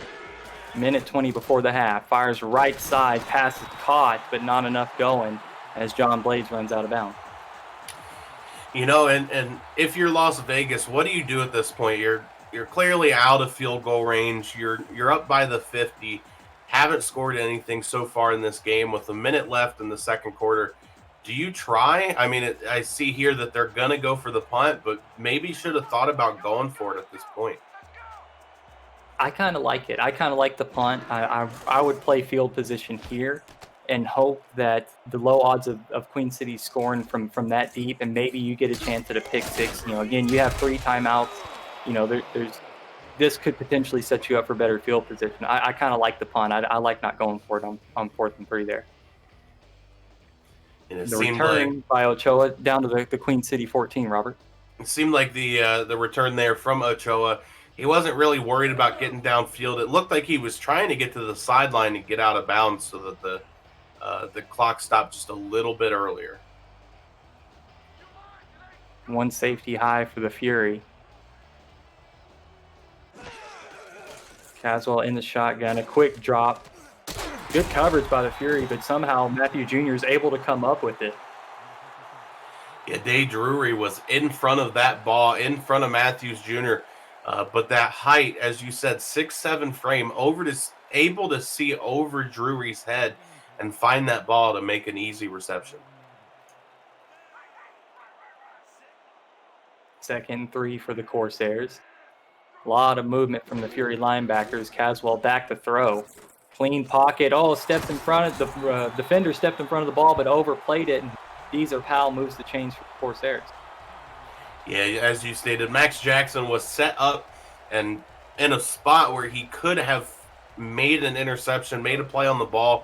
minute 20 before the half. Fires right side, pass is caught, but not enough going as John Blades runs out of bounds. You know, and if you're Las Vegas, what do you do at this point? You're clearly out of field goal range. You're up by the 50. Haven't scored anything so far in this game with a minute left in the second quarter. Do you try? I mean, I see here that they're going to go for the punt, but maybe should have thought about going for it at this point. I kind of like it. I kind of like the punt. I would play field position here and hope that the low odds of Queen City scoring from that deep, and maybe you get a chance at a pick six. You know, again, you have 3 timeouts. You know, this could potentially set you up for better field position. I kind of like the punt. I like not going for it on 4th and 3 there. And it The seemed return by Ochoa down to the Queen City 14, Robert. It seemed like the return there from Ochoa, he wasn't really worried about getting downfield. It looked like he was trying to get to the sideline and get out of bounds so that the clock stopped just a little bit earlier. 1 safety high for the Fury. Caswell in the shotgun, a quick drop. Good coverage by the Fury, but somehow Matthew Jr. is able to come up with it. Yeah, Dave Drury was in front of that ball, in front of Matthews Jr., but that height, as you said, 6'7" frame, able to see over Drury's head and find that ball to make an easy reception. 2nd and 3 for the Corsairs. A lot of movement from the Fury linebackers. Caswell back to throw. Clean pocket. Oh, stepped in front of the defender, stepped in front of the ball, but overplayed it. And Deezer Powell moves the chains for the Corsairs. Yeah, as you stated, Max Jackson was set up and in a spot where he could have made an interception, made a play on the ball,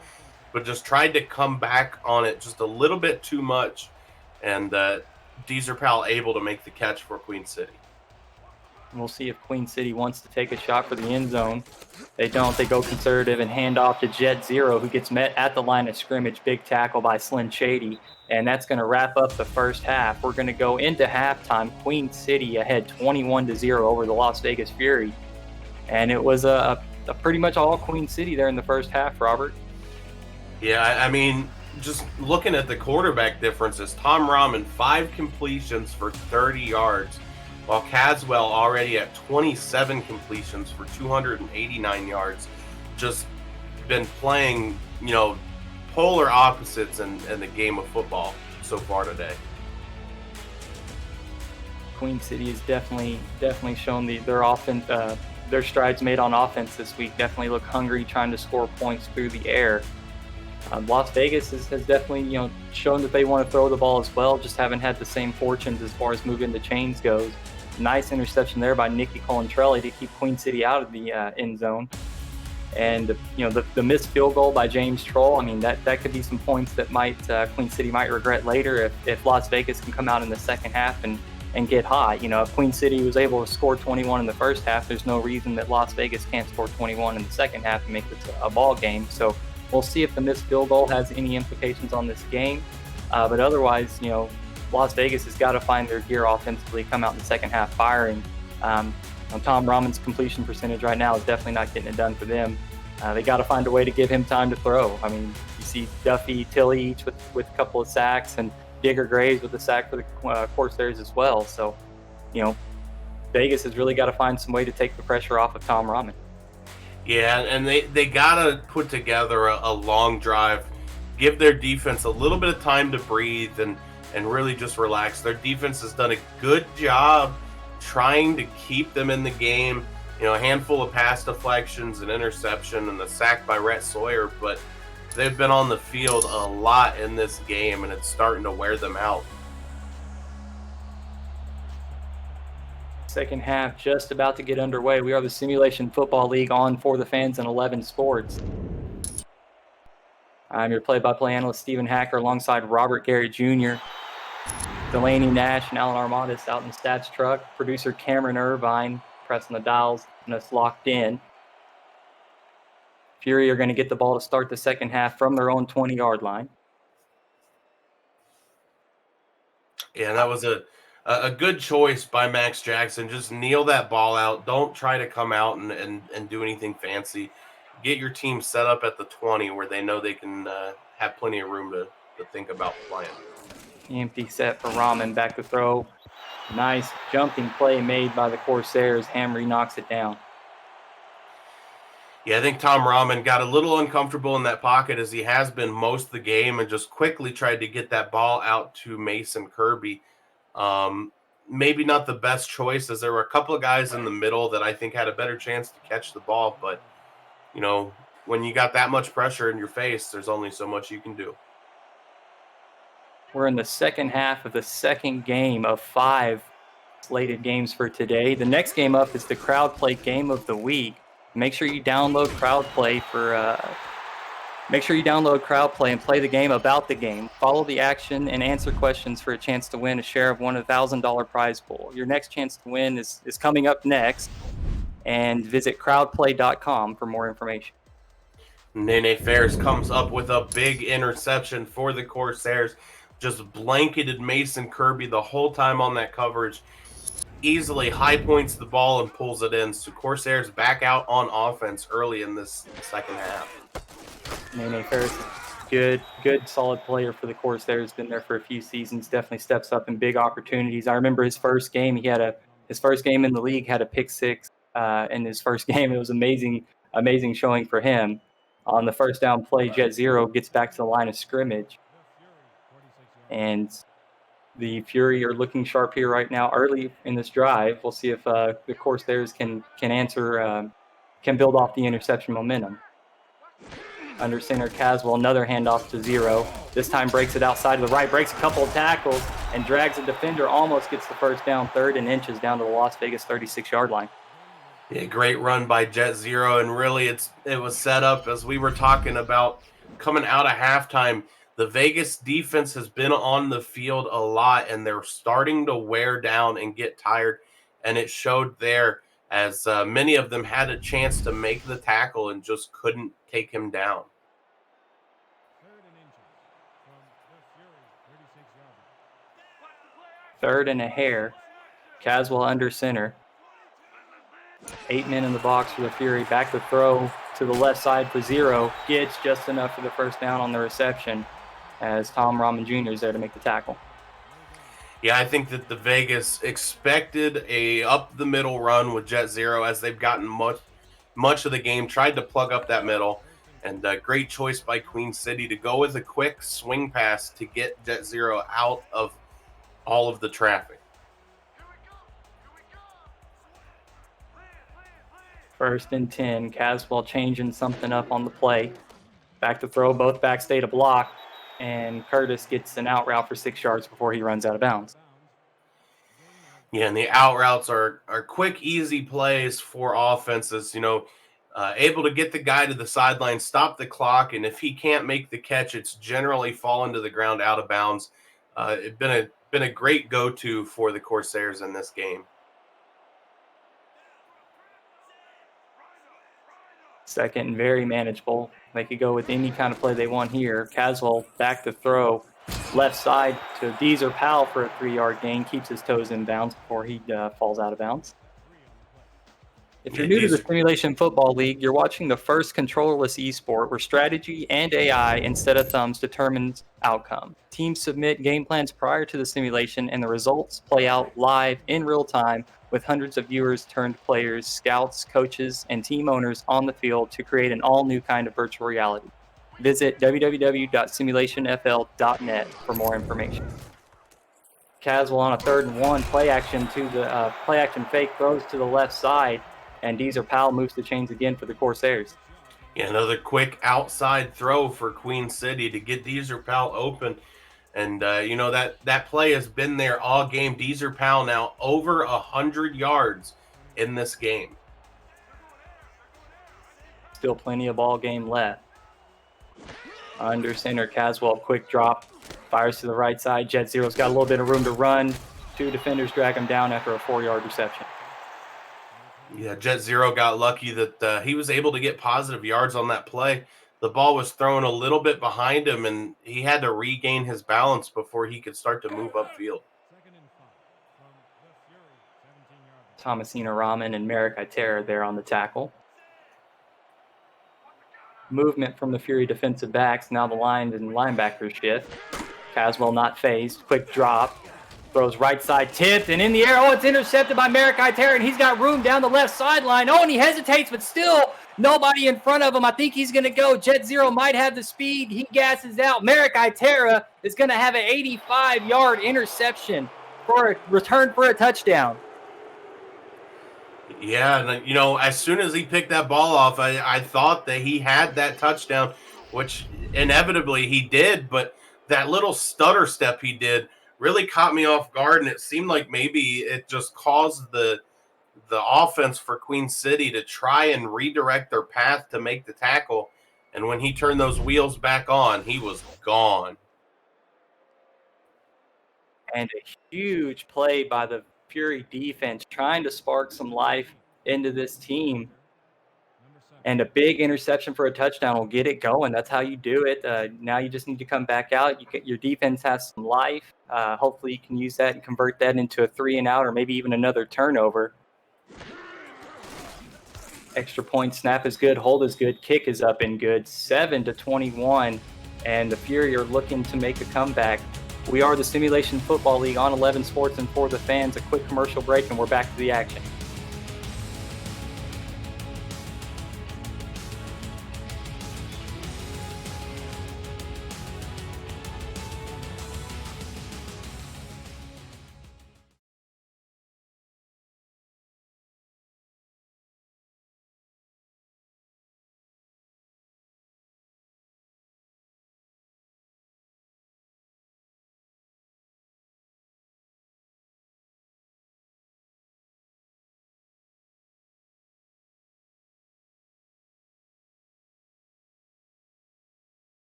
but just tried to come back on it just a little bit too much. And Deezer Powell able to make the catch for Queen City. We'll see if Queen City wants to take a shot for the end zone. They don't. They go conservative and hand off to Jet Zero, who gets met at the line of scrimmage. Big tackle by Slyn Shady. And that's going to wrap up the first half. We're going to go into halftime. Queen City ahead 21-0 over the Las Vegas Fury. And it was a pretty much all Queen City there in the first half, Robert. Yeah, I mean, just looking at the quarterback differences, Tom Rahman, 5 completions for 30 yards. While Caswell already at 27 completions for 289 yards. Just been playing, polar opposites in the game of football so far today. Queen City has definitely shown their offense, their strides made on offense this week. Definitely look hungry, trying to score points through the air. Las Vegas has definitely shown that they want to throw the ball as well. Just haven't had the same fortunes as far as moving the chains goes. Nice interception there by Nicky Colantrelli to keep Queen City out of the end zone. And the missed field goal by James Troll, I mean, that could be some points that Queen City might regret later if Las Vegas can come out in the second half and get hot. If Queen City was able to score 21 in the first half, there's no reason that Las Vegas can't score 21 in the second half and make this a ball game. So we'll see if the missed field goal has any implications on this game. But otherwise, Las Vegas has got to find their gear offensively, come out in the second half firing. Tom Rahman's completion percentage right now is definitely not getting it done for them. They got to find a way to give him time to throw. I mean, you see Duffy, Tilley each with a couple of sacks, and Digger Graves with a sack for the Corsairs as well. So, Vegas has really got to find some way to take the pressure off of Tom Rahman. Yeah, and they got to put together a long drive, give their defense a little bit of time to breathe and really just relax. Their defense has done a good job trying to keep them in the game. a handful of pass deflections, an interception, and a sack by Rhett Sawyer, but they've been on the field a lot in this game, and it's starting to wear them out. Second half just about to get underway. We are the Simulation Football League on For the Fans and 11 Sports. I'm your play-by-play analyst, Stephen Hacker, alongside Robert Garrett Jr., Delaney Nash, and Alan Armadas out in the stats truck. Producer Cameron Irvine pressing the dials and us locked in. Fury are going to get the ball to start the second half from their own 20-yard line. Yeah, that was a good choice by Max Jackson. Just kneel that ball out. Don't try to come out and do anything fancy. Get your team set up at the 20 where they know they can have plenty of room to think about playing. Empty set for Rahman, back to throw. Nice jumping play made by the Corsairs. Hamry knocks it down. Yeah, I think Tom Rahman got a little uncomfortable in that pocket, as he has been most of the game, and just quickly tried to get that ball out to Mason Kirby. Maybe not the best choice, as there were a couple of guys in the middle that I think had a better chance to catch the ball. But, when you got that much pressure in your face, there's only so much you can do. We're in the second half of the second game of 5 slated games for today. The next game up is the Crowd Play Game of the Week. Make sure you download Crowd Play and play the game about the game. Follow the action and answer questions for a chance to win a share of one $1,000 prize pool. Your next chance to win is coming up next, and visit crowdplay.com for more information. Nene Ferris comes up with a big interception for the Corsairs. Just blanketed Mason Kirby the whole time on that coverage. Easily high points the ball and pulls it in. So Corsairs back out on offense early in this second half. Nene Ferris, good, solid player for the Corsairs. Been there for a few seasons. Definitely steps up in big opportunities. I remember his first game. His first game in the league had a pick six in his first game. It was amazing showing for him. On the first down play, Jet Zero gets back to the line of scrimmage. And the Fury are looking sharp here right now early in this drive. We'll see if the Corsairs can build off the interception momentum. Under center, Caswell, another handoff to Zero. This time breaks it outside to the right, breaks a couple of tackles, and drags a defender, almost gets the first down, 3rd and inches down to the Las Vegas 36-yard line. Yeah, great run by Jet Zero, and really it was set up as we were talking about coming out of halftime. The Vegas defense has been on the field a lot, and they're starting to wear down and get tired, and it showed there as many of them had a chance to make the tackle and just couldn't take him down. Third and a hair. Caswell under center. 8 men in the box for the Fury. Back to throw to the left side for Zero. Gets just enough for the first down on the reception, as Tom Rahman Jr. is there to make the tackle. Yeah, I think that the Vegas expected a up-the-middle run with Jet Zero, as they've gotten much of the game, tried to plug up that middle, and a great choice by Queen City to go with a quick swing pass to get Jet Zero out of all of the traffic. First and 10. Caswell changing something up on the play. Back to throw. Both backs stay to block. And Curtis gets an out route for 6 yards before he runs out of bounds. Yeah, and the out routes are quick, easy plays for offenses. Able to get the guy to the sideline, stop the clock, and if he can't make the catch, it's generally fallen to the ground out of bounds. It's been a great go-to for the Corsairs in this game. Second and very manageable. They could go with any kind of play they want here. Caswell back to throw. Left side to Deezer Powell for a 3-yard gain. Keeps his toes in bounds before he falls out of bounds. If you're new to the Simulation Football League, you're watching the first controllerless esport where strategy and AI instead of thumbs determines outcome. Teams submit game plans prior to the simulation, and the results play out live in real time with hundreds of viewers turned players, scouts, coaches, and team owners on the field to create an all-new kind of virtual reality. Visit www.simulationfl.net for more information. Caswell on a 3rd and 1, play action fake, throws to the left side. And Deezer Powell moves the chains again for the Corsairs. Yeah, another quick outside throw for Queen City to get Deezer Powell open. And, that play has been there all game. Deezer Powell now over 100 yards in this game. Still plenty of ball game left. Under center, Caswell, quick drop, fires to the right side. Jet Zero's got a little bit of room to run. 2 defenders drag him down after a 4-yard reception. Yeah, Jet Zero got lucky that he was able to get positive yards on that play. The ball was thrown a little bit behind him, and he had to regain his balance before he could start to move upfield. Thomasina Rahman and Merrick Itera there on the tackle. Movement from the Fury defensive backs. Now the line and linebackers shift. Caswell not phased. Quick drop. Throws right side tipped and in the air. Oh, it's intercepted by Merrick Itera, and he's got room down the left sideline. Oh, and he hesitates, but still nobody in front of him. I think he's going to go. Jet Zero might have the speed. He gasses out. Merrick Itera is going to have an 85-yard interception for a return for a touchdown. Yeah, and as soon as he picked that ball off, I thought that he had that touchdown, which inevitably he did, but that little stutter step he did really caught me off guard, and it seemed like maybe it just caused the offense for Queen City to try and redirect their path to make the tackle, and when he turned those wheels back on, he was gone. And a huge play by the Fury defense trying to spark some life into this team. And a big interception for a touchdown will get it going. That's how you do it. Now you just need to come back out. Your defense has some life. Hopefully you can use that and convert that into a 3-and-out or maybe even another turnover. Extra point snap is good. Hold is good. Kick is up and good. 7-21. And the Fury are looking to make a comeback. We are the Simulation Football League on 11 Sports and for the fans. A quick commercial break and we're back to the action.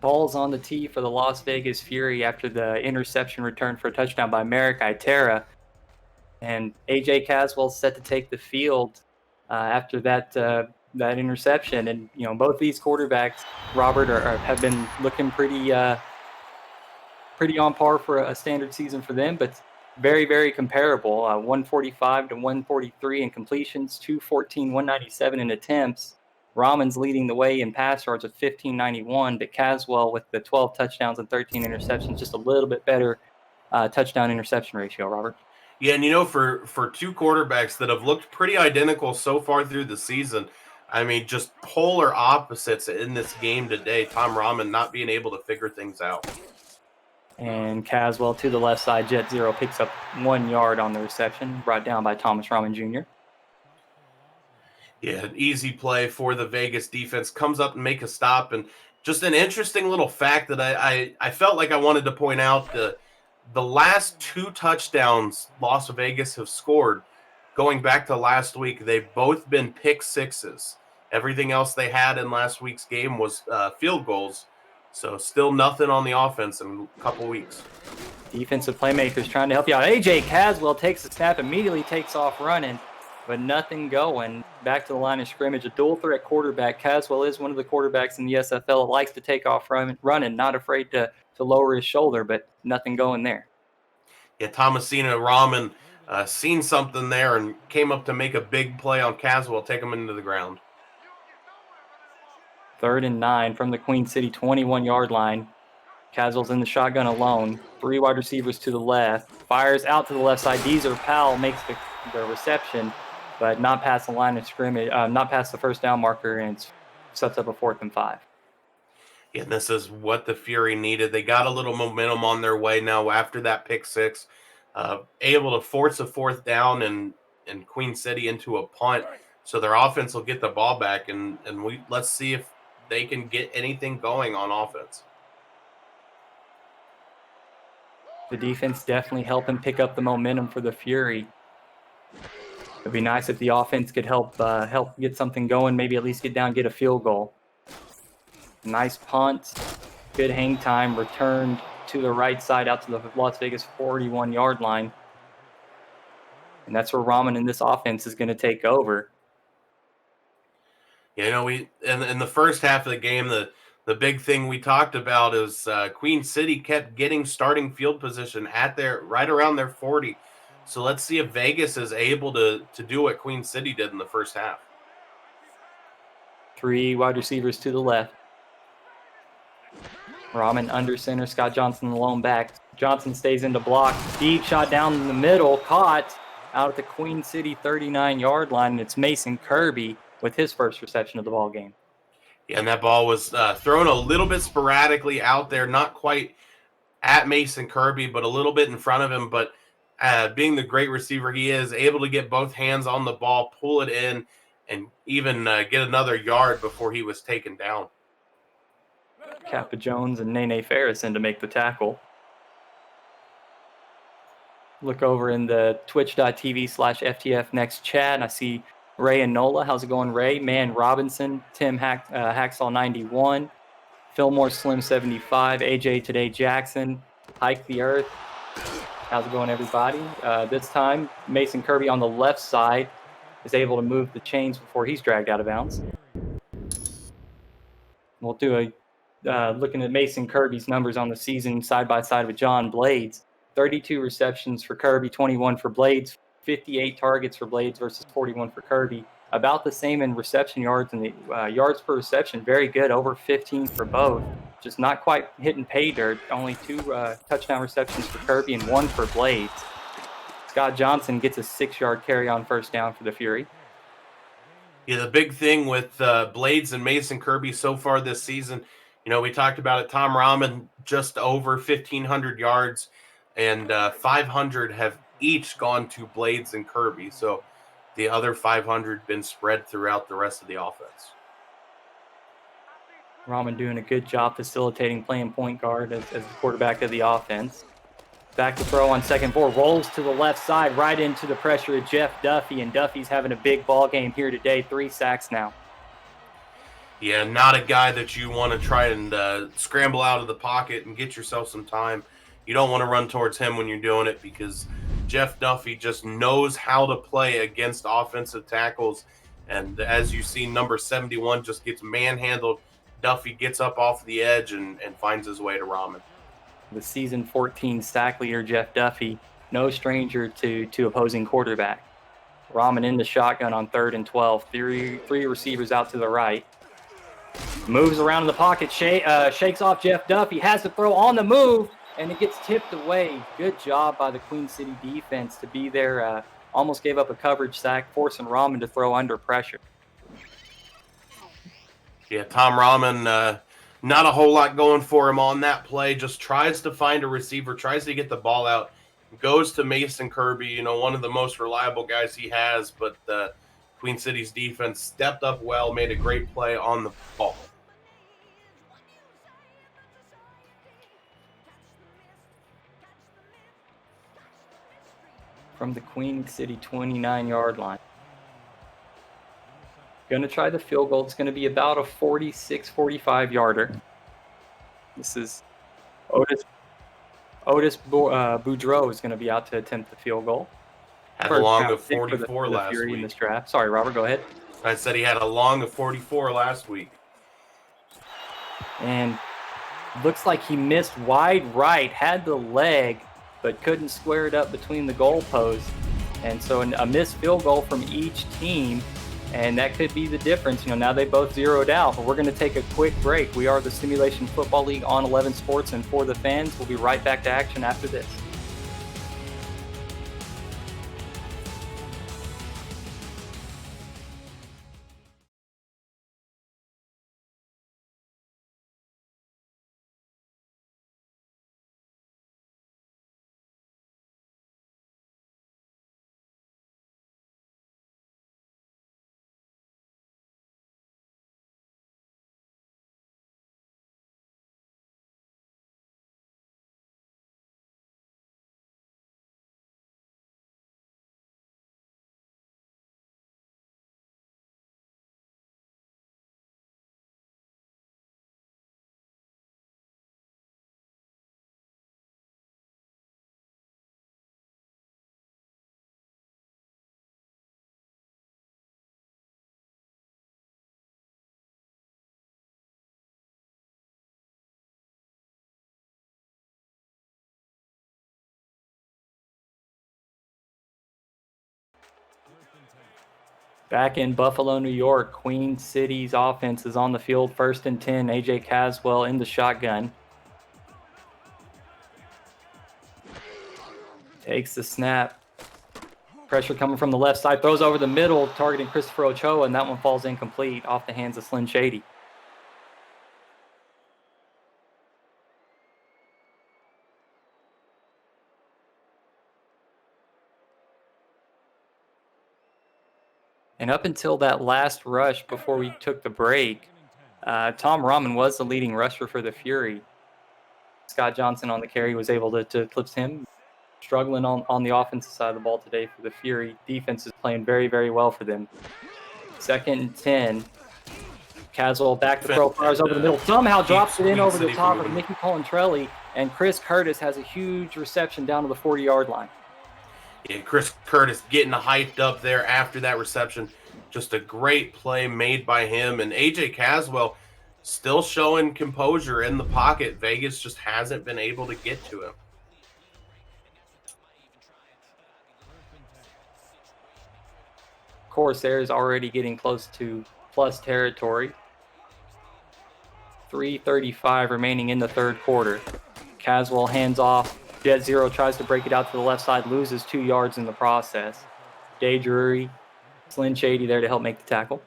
Ball's on the tee for the Las Vegas Fury after the interception return for a touchdown by Merrick Itera. And A.J. Caswell's set to take the field after that interception. And, both these quarterbacks, Robert, have been looking pretty on par for a standard season for them, but very, very comparable. 145 to 143 in completions, 214, 197 in attempts. Rahman's leading the way in pass yards with 1,591, but Caswell with the 12 touchdowns and 13 interceptions, just a little bit better touchdown-interception ratio, Robert. Yeah, and for two quarterbacks that have looked pretty identical so far through the season, I mean, just polar opposites in this game today. Tom Rahman not being able to figure things out. And Caswell to the left side, Jet Zero picks up 1 yard on the reception, brought down by Thomas Rahman Jr. Yeah, an easy play for the Vegas defense. Comes up and make a stop. And just an interesting little fact that I felt like I wanted to point out, the last 2 touchdowns Las Vegas have scored, going back to last week, they've both been pick sixes. Everything else they had in last week's game was field goals. So still nothing on the offense in a couple weeks. Defensive playmakers trying to help you out. A.J. Caswell takes the snap, immediately takes off running, but nothing going. Back to the line of scrimmage, a dual threat quarterback. Caswell is one of the quarterbacks in the SFL that likes to take off running, not afraid to lower his shoulder, but nothing going there. Yeah, Thomasina Rahman seen something there and came up to make a big play on Caswell, take him into the ground. 3rd and 9 from the Queen City 21-yard line. Caswell's in the shotgun alone. 3 wide receivers to the left. Fires out to the left side. Deezer Powell makes the reception, but not past the line of scrimmage, not past the first down marker, and sets up a 4th and 5. Yeah, this is what the Fury needed. They got a little momentum on their way now after that pick six, able to force a 4th down and Queen City into a punt, so their offense will get the ball back, and let's see if they can get anything going on offense. The defense definitely helping pick up the momentum for the Fury. It'd be nice if the offense could help get something going, maybe at least get down, get a field goal. Nice punt, good hang time, returned to the right side out to the Las Vegas 41-yard line. And that's where Rahman in this offense is going to take over. You know, we in the first half of the game, the big thing we talked about is Queen City kept getting starting field position at right around their 40. So let's see if Vegas is able to do what Queen City did in the first half. 3 wide receivers to the left. Rahman under center, Scott Johnson the lone back. Johnson stays into block. Deep shot down in the middle, caught out at the Queen City 39-yard line. And it's Mason Kirby with his first reception of the ball game. Yeah, and that ball was thrown a little bit sporadically out there, not quite at Mason Kirby, but a little bit in front of him. But being the great receiver he is, able to get both hands on the ball, pull it in, and even get another yard before he was taken down. Kappa Jones and Nene Ferris in to make the tackle. Look over in the twitch.tv/FTF Next chat, and I see Ray and Nola. How's it going, Ray? Man Robinson, Tim Hacksaw 91, Fillmore Slim 75, AJ Today Jackson, Hike the Earth. How's it going, everybody? This time, Mason Kirby on the left side is able to move the chains before he's dragged out of bounds. We'll do a looking at Mason Kirby's numbers on the season side by side with John Blades. 32 receptions for Kirby, 21 for Blades, 58 targets for Blades versus 41 for Kirby. About the same in reception yards and the yards per reception. Very good, over 15 for both. Just not quite hitting pay dirt. Only 2 touchdown receptions for Kirby and 1 for Blades. Scott Johnson gets a 6-yard carry on first down for the Fury. Yeah, the big thing with Blades and Mason Kirby so far this season, you know, we talked about it. Tom Rahman just over 1,500 yards, and 500 have each gone to Blades and Kirby. So the other 500 been spread throughout the rest of the offense. Rahman doing a good job facilitating, playing point guard as the quarterback of the offense. Back to throw on 2nd 4, rolls to the left side, right into the pressure of Jeff Duffy, and Duffy's having a big ball game here today, 3 sacks now. Yeah, not a guy that you want to try and scramble out of the pocket and get yourself some time. You don't want to run towards him when you're doing it because Jeff Duffy just knows how to play against offensive tackles. And as you see, number 71 just gets manhandled. Duffy gets up off the edge and finds his way to Rahman. The season 14 sack leader, Jeff Duffy, no stranger to opposing quarterback. Rahman in the shotgun on 3rd and 12. Three receivers out to the right. Moves around in the pocket, shakes off Jeff Duffy, has to throw on the move, and it gets tipped away. Good job by the Queen City defense to be there. Almost gave up a coverage sack, forcing Rahman to throw under pressure. Yeah, Tom Rahman, not a whole lot going for him on that play. Just tries to find a receiver, tries to get the ball out, goes to Mason Kirby, you know, one of the most reliable guys he has, but Queen City's defense stepped up well, made a great play on the ball. From the Queen City 29-yard line. Going to try the field goal. It's going to be about a 45-yarder. This is Otis Boudreau is going to be out to attempt the field goal. Had a long of 44 last Fury week. In this draft. Sorry, Robert, go ahead. I said he had a long of 44 last week. And looks like he missed wide right, had the leg, but couldn't square it up between the goalposts. And so a missed field goal from each team, and that could be the difference. Now they both zeroed out, but we're going to take a quick break. We are the Simulation Football League on 11 Sports and For the Fans. We'll be right back to action after this. Back in Buffalo, New York, Queen City's offense is on the field, 1st and 10. AJ Caswell in the shotgun. Takes the snap. Pressure coming from the left side. Throws over the middle, targeting Christopher Ochoa, and that one falls incomplete off the hands of Slim Shady. And up until that last rush before we took the break, Tom Rahman was the leading rusher for the Fury. Scott Johnson on the carry was able to eclipse him. Struggling on the offensive side of the ball today for the Fury. Defense is playing very, very well for them. 2nd and 10. Caswell back to throw, fires over the middle. Somehow drops it in over the top of Mickey Colantrelli. And Chris Curtis has a huge reception down to the 40-yard line. Yeah, Chris Curtis getting hyped up there after that reception. Just a great play made by him. And AJ Caswell still showing composure in the pocket. Vegas just hasn't been able to get to him. Corsairs already getting close to plus territory. 3:35 remaining in the third quarter. Caswell hands off. Jet Zero tries to break it out to the left side, loses 2 yards in the process. Day Drury, Slim Shady there to help make the tackle.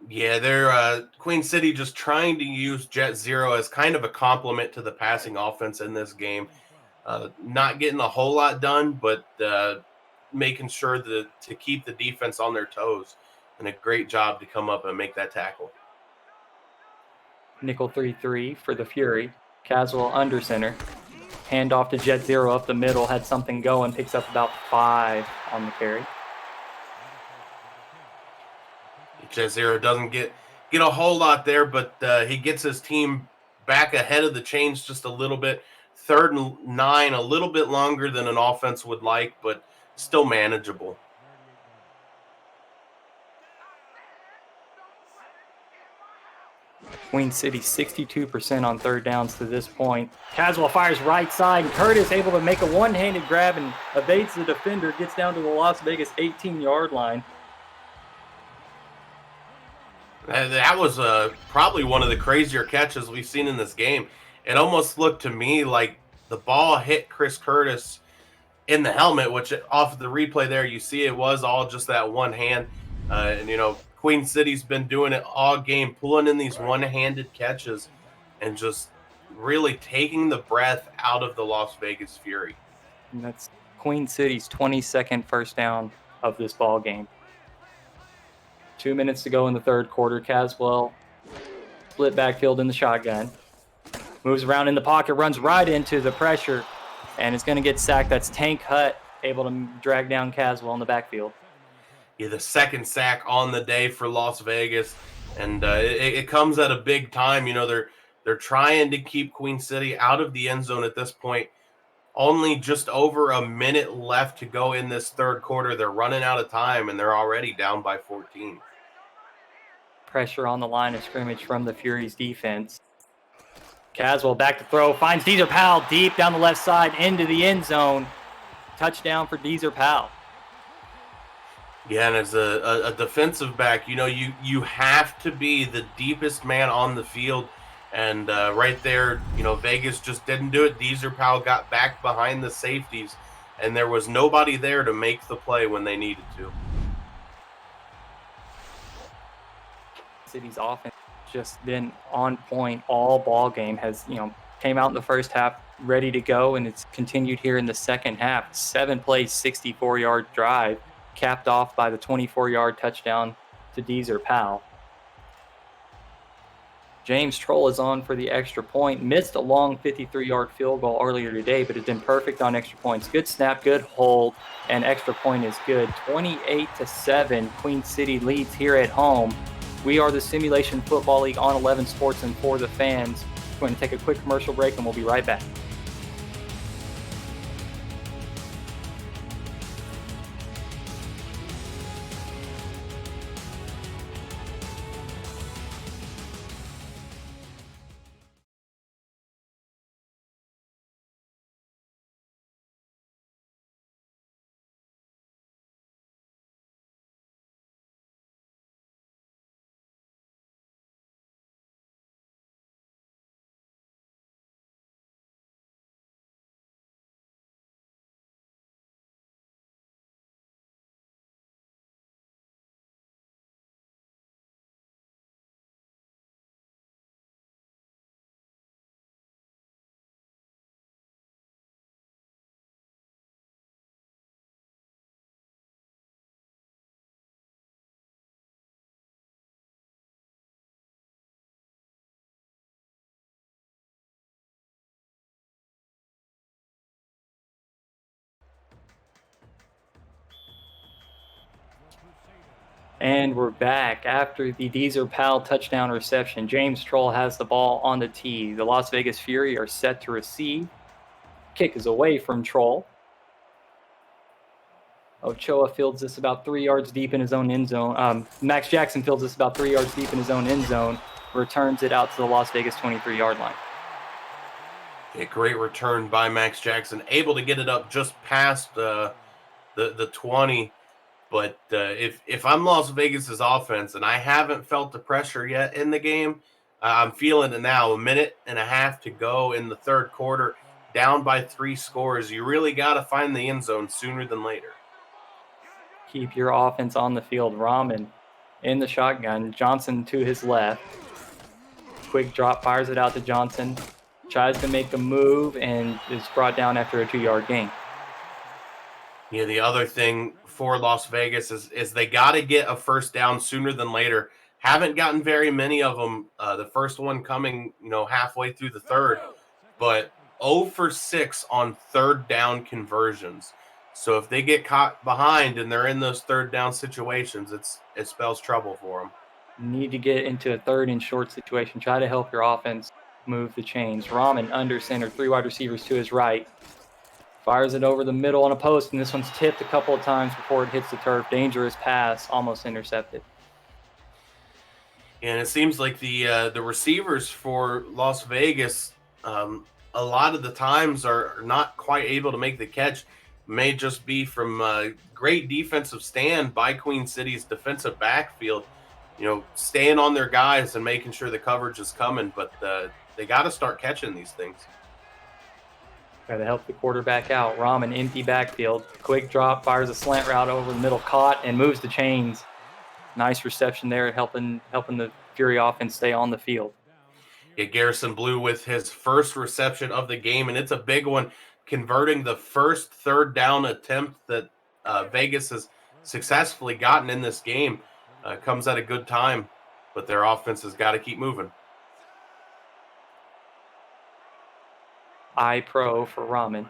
Yeah, they're Queen City just trying to use Jet Zero as kind of a complement to the passing offense in this game. Not getting a whole lot done, but making sure to keep the defense on their toes. And a great job to come up and make that tackle. Nickel 3-3 for the Fury. Caswell under center. Hand off to Jet Zero up the middle. Had something going. Picks up about 5 on the carry. Jet Zero doesn't get a whole lot there, but he gets his team back ahead of the chains just a little bit. 3rd and 9, a little bit longer than an offense would like, but still manageable. Queen City 62% on 3rd downs to this point. Caswell fires right side, and Curtis able to make a one-handed grab and evades the defender, gets down to the Las Vegas 18-yard line. That was probably one of the crazier catches we've seen in this game. It almost looked to me like the ball hit Chris Curtis in the helmet, which off the replay there, you see it was all just that one hand. And, Queen City's been doing it all game, pulling in these one-handed catches and just really taking the breath out of the Las Vegas Fury. And that's Queen City's 22nd first down of this ball game. 2 minutes to go in the third quarter. Caswell split backfield in the shotgun. Moves around in the pocket, runs right into the pressure, and is going to get sacked. That's Tank Hutt able to drag down Caswell in the backfield. Yeah, the 2nd sack on the day for Las Vegas, and it comes at a big time. They're trying to keep Queen City out of the end zone at this point. Only just over a minute left to go in this third quarter. They're running out of time, and they're already down by 14. Pressure on the line of scrimmage from the Fury's defense. Caswell back to throw, finds Deezer Powell deep down the left side into the end zone. touchdown for Deezer Powell. Yeah, and as a defensive back, you have to be the deepest man on the field. And right there, Vegas just didn't do it. Deezer Powell got back behind the safeties, and there was nobody there to make the play when they needed to. City's offense just been on point all ball game. Has came out in the first half ready to go, and it's continued here in the second half. 7-play, 64-yard drive, capped off by the 24-yard touchdown to Deezer Powell. James Troll is on for the extra point. Missed a long 53-yard field goal earlier today, but has been perfect on extra points. Good snap, good hold, and extra point is good. 28-7, Queen City leads here at home. We are the Simulation Football League on 11 Sports and for the fans. We're going to take a quick commercial break, and we'll be right back. And we're back after the Deezer Powell touchdown reception. James Troll has the ball on the tee. The Las Vegas Fury are set to receive. Kick is away from Troll. Ochoa fields this about 3 yards deep in his own end zone. Max Jackson fields this about 3 yards deep in his own end zone. Returns it out to the Las Vegas 23-yard line. A great return by Max Jackson, able to get it up just past the 20. But if I'm Las Vegas's offense and I haven't felt the pressure yet in the game, I'm feeling it now. A minute and a half to go in the third quarter, down by 3 scores. You really got to find the end zone sooner than later. Keep your offense on the field. Rahman in the shotgun. Johnson to his left. Quick drop, fires it out to Johnson. Tries to make a move and is brought down after a 2-yard gain. Yeah, the other thing for Las Vegas is they got to get a first down sooner than later. Haven't gotten very many of them. The first one coming, halfway through the third, but 0 for 6 on third down conversions. So if they get caught behind and they're in those third down situations, it spells trouble for them. Need to get into a third and short situation. Try to help your offense move the chains. Rahman under center, 3 wide receivers to his right. Fires it over the middle on a post, and this one's tipped a couple of times before it hits the turf. Dangerous pass, almost intercepted. And it seems like the receivers for Las Vegas, a lot of the times are not quite able to make the catch. May just be from great defensive stand by Queen City's defensive backfield, staying on their guys and making sure the coverage is coming. But they got to start catching these things. Got to help the quarterback out. Rahman, empty backfield. Quick drop, fires a slant route over the middle, caught, and moves the chains. Nice reception there, helping the Fury offense stay on the field. Yeah, Garrison Blue with his first reception of the game, and it's a big one, converting the first third down attempt that Vegas has successfully gotten in this game. Comes at a good time, but their offense has got to keep moving. I-Pro for Rahman.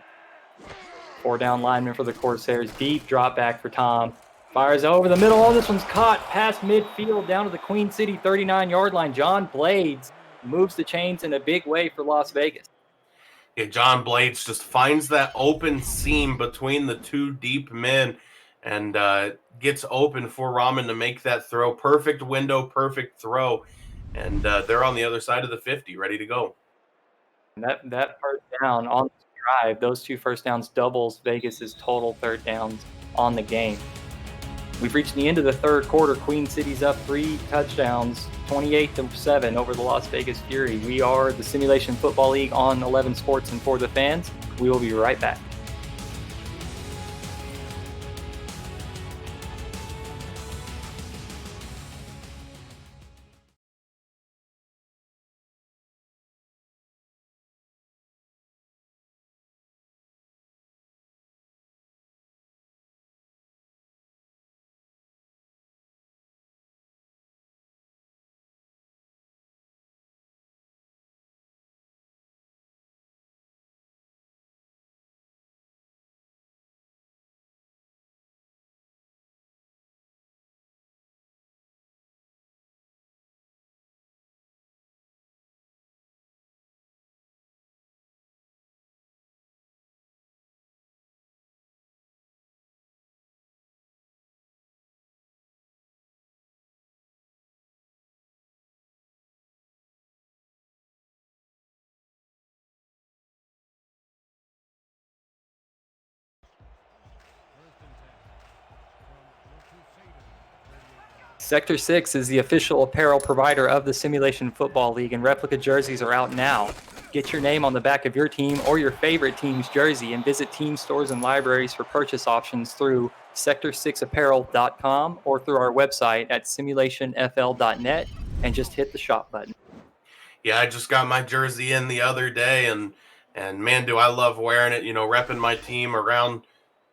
4 down lineman for the Corsairs. Deep drop back for Tom. Fires over the middle. Oh, this one's caught past midfield down to the Queen City 39-yard line. John Blades moves the chains in a big way for Las Vegas. Yeah, John Blades just finds that open seam between the 2 deep men and gets open for Rahman to make that throw. Perfect window, perfect throw. And they're on the other side of the 50, ready to go. And that first down on the drive. Those 2 first downs doubles Vegas's total third downs on the game. We've reached the end of the third quarter. Queen City's up 3 touchdowns, 28-7 over the Las Vegas Fury. We are the Simulation Football League on 11 Sports and for the fans. We will be right back. Sector 6 is the official apparel provider of the Simulation Football League, and replica jerseys are out now. Get your name on the back of your team or your favorite team's jersey and visit team stores and libraries for purchase options through sector6apparel.com or through our website at simulationfl.net and just hit the shop button. Yeah, I just got my jersey in the other day, and man, do I love wearing it, repping my team around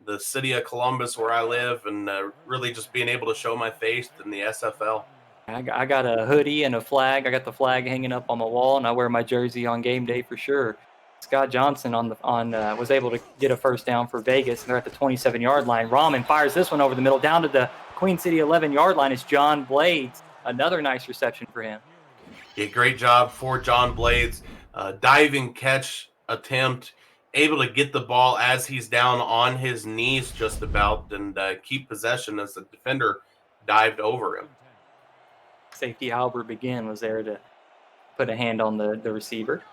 the city of Columbus where I live, and really just being able to show my face in the SFL. I got a hoodie and a flag. I got the flag hanging up on my wall, and I wear my jersey on game day for sure. Scott Johnson was able to get a first down for Vegas, and they're at the 27-yard line. Rahman fires this one over the middle down to the Queen City 11-yard line. It's John Blades. Another nice reception for him. Yeah, great job for John Blades. Diving catch attempt, able to get the ball as he's down on his knees just about, and keep possession as the defender dived over him. Safety Albert Begin was there to put a hand on the receiver.